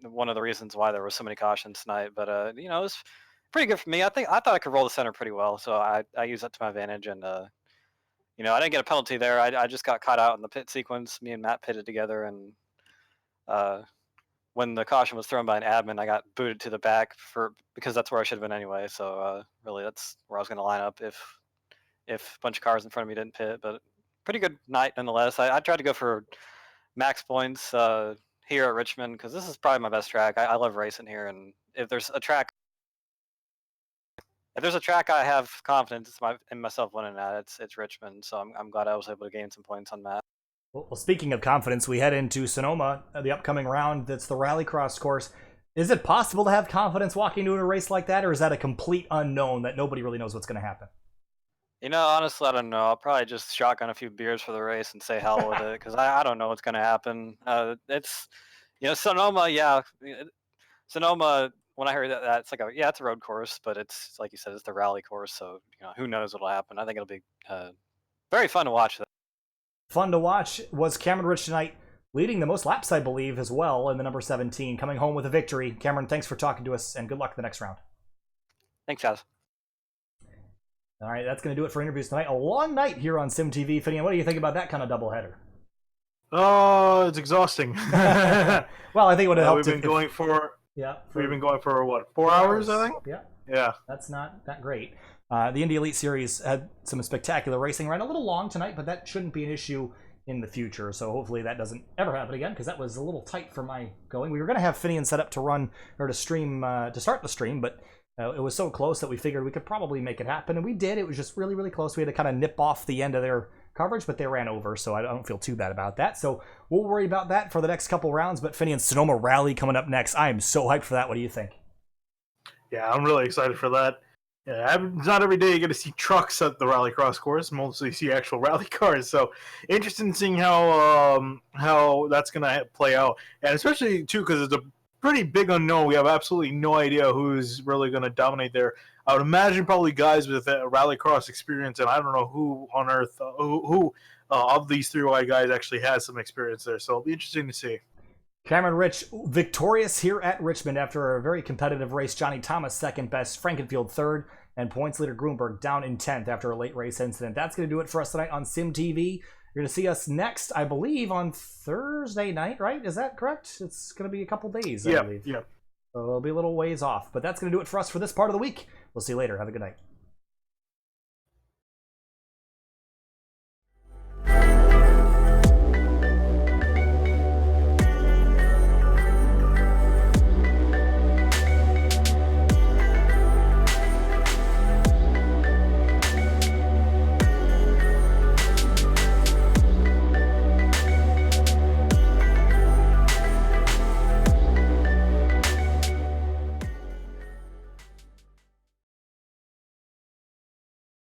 one of the reasons why there were so many cautions tonight. But it was pretty good for me. I thought I could roll the center pretty well, so I used that to my advantage. And I didn't get a penalty there. I just got caught out in the pit sequence. Me and Matt pitted together, and when the caution was thrown by an admin, I got booted to the back because that's where I should have been anyway. So really, that's where I was going to line up if a bunch of cars in front of me didn't pit. But pretty good night nonetheless. I tried to go for max points here at Richmond because this is probably my best track. I love racing here, and if there's a track I have confidence in myself winning at, it's Richmond. So I'm glad I was able to gain some points on that. Well, speaking of confidence, we head into Sonoma, the upcoming round. That's the Rallycross course. Is it possible to have confidence walking into a race like that, or is that a complete unknown that nobody really knows what's going to happen? Honestly, I don't know. I'll probably just shotgun a few beers for the race and say hell with it because I don't know what's going to happen. It's, Sonoma, yeah. Sonoma, when I heard that, it's like, it's a road course, but it's, like you said, it's the rally course. So, who knows what'll happen. I think it'll be very fun to watch. Fun to watch was Cameron Rich tonight, leading the most laps, I believe, as well, in the number 17, coming home with a victory. Cameron, thanks for talking to us, and good luck the next round. Thanks, guys. All right, that's going to do it for interviews tonight. A long night here on SimTV. Finian, what do you think about that kind of doubleheader? Oh, it's exhausting. Well, I think it would have helped. We've been going for what, 4 hours, I think? Yeah. That's not that great. The Indy Elite Series had some spectacular racing. Ran a little long tonight, but that shouldn't be an issue in the future. So hopefully that doesn't ever happen again, because that was a little tight for my going. We were going to have Finian set up to run or to stream to start the stream, but it was so close that we figured we could probably make it happen, and we did. It was just really, really close. We had to kind of nip off the end of their coverage, but they ran over, so I don't feel too bad about that. So we'll worry about that for the next couple rounds. But Finian, Sonoma Rally coming up next. I am so hyped for that. What do you think? Yeah, I'm really excited for that. Yeah, it's not every day you get to see trucks at the Rallycross course. Mostly see actual rally cars. So interested in seeing how that's going to play out, and especially too because it's a pretty big unknown. We have absolutely no idea who's really going to dominate there. I would imagine probably guys with a Rallycross experience, and I don't know who on earth who of these 3-wide guys actually has some experience there. So it'll be interesting to see. Cameron Rich victorious here at Richmond after a very competitive race. Johnny Thomas second best, Frankenfield third, and points leader Grunberg down in 10th after a late race incident. That's going to do it for us tonight on SimTV. You're going to see us next, I believe, on Thursday night, right? Is that correct? It's going to be a couple days, I believe. Yeah. So it'll be a little ways off. But that's going to do it for us for this part of the week. We'll see you later. Have a good night.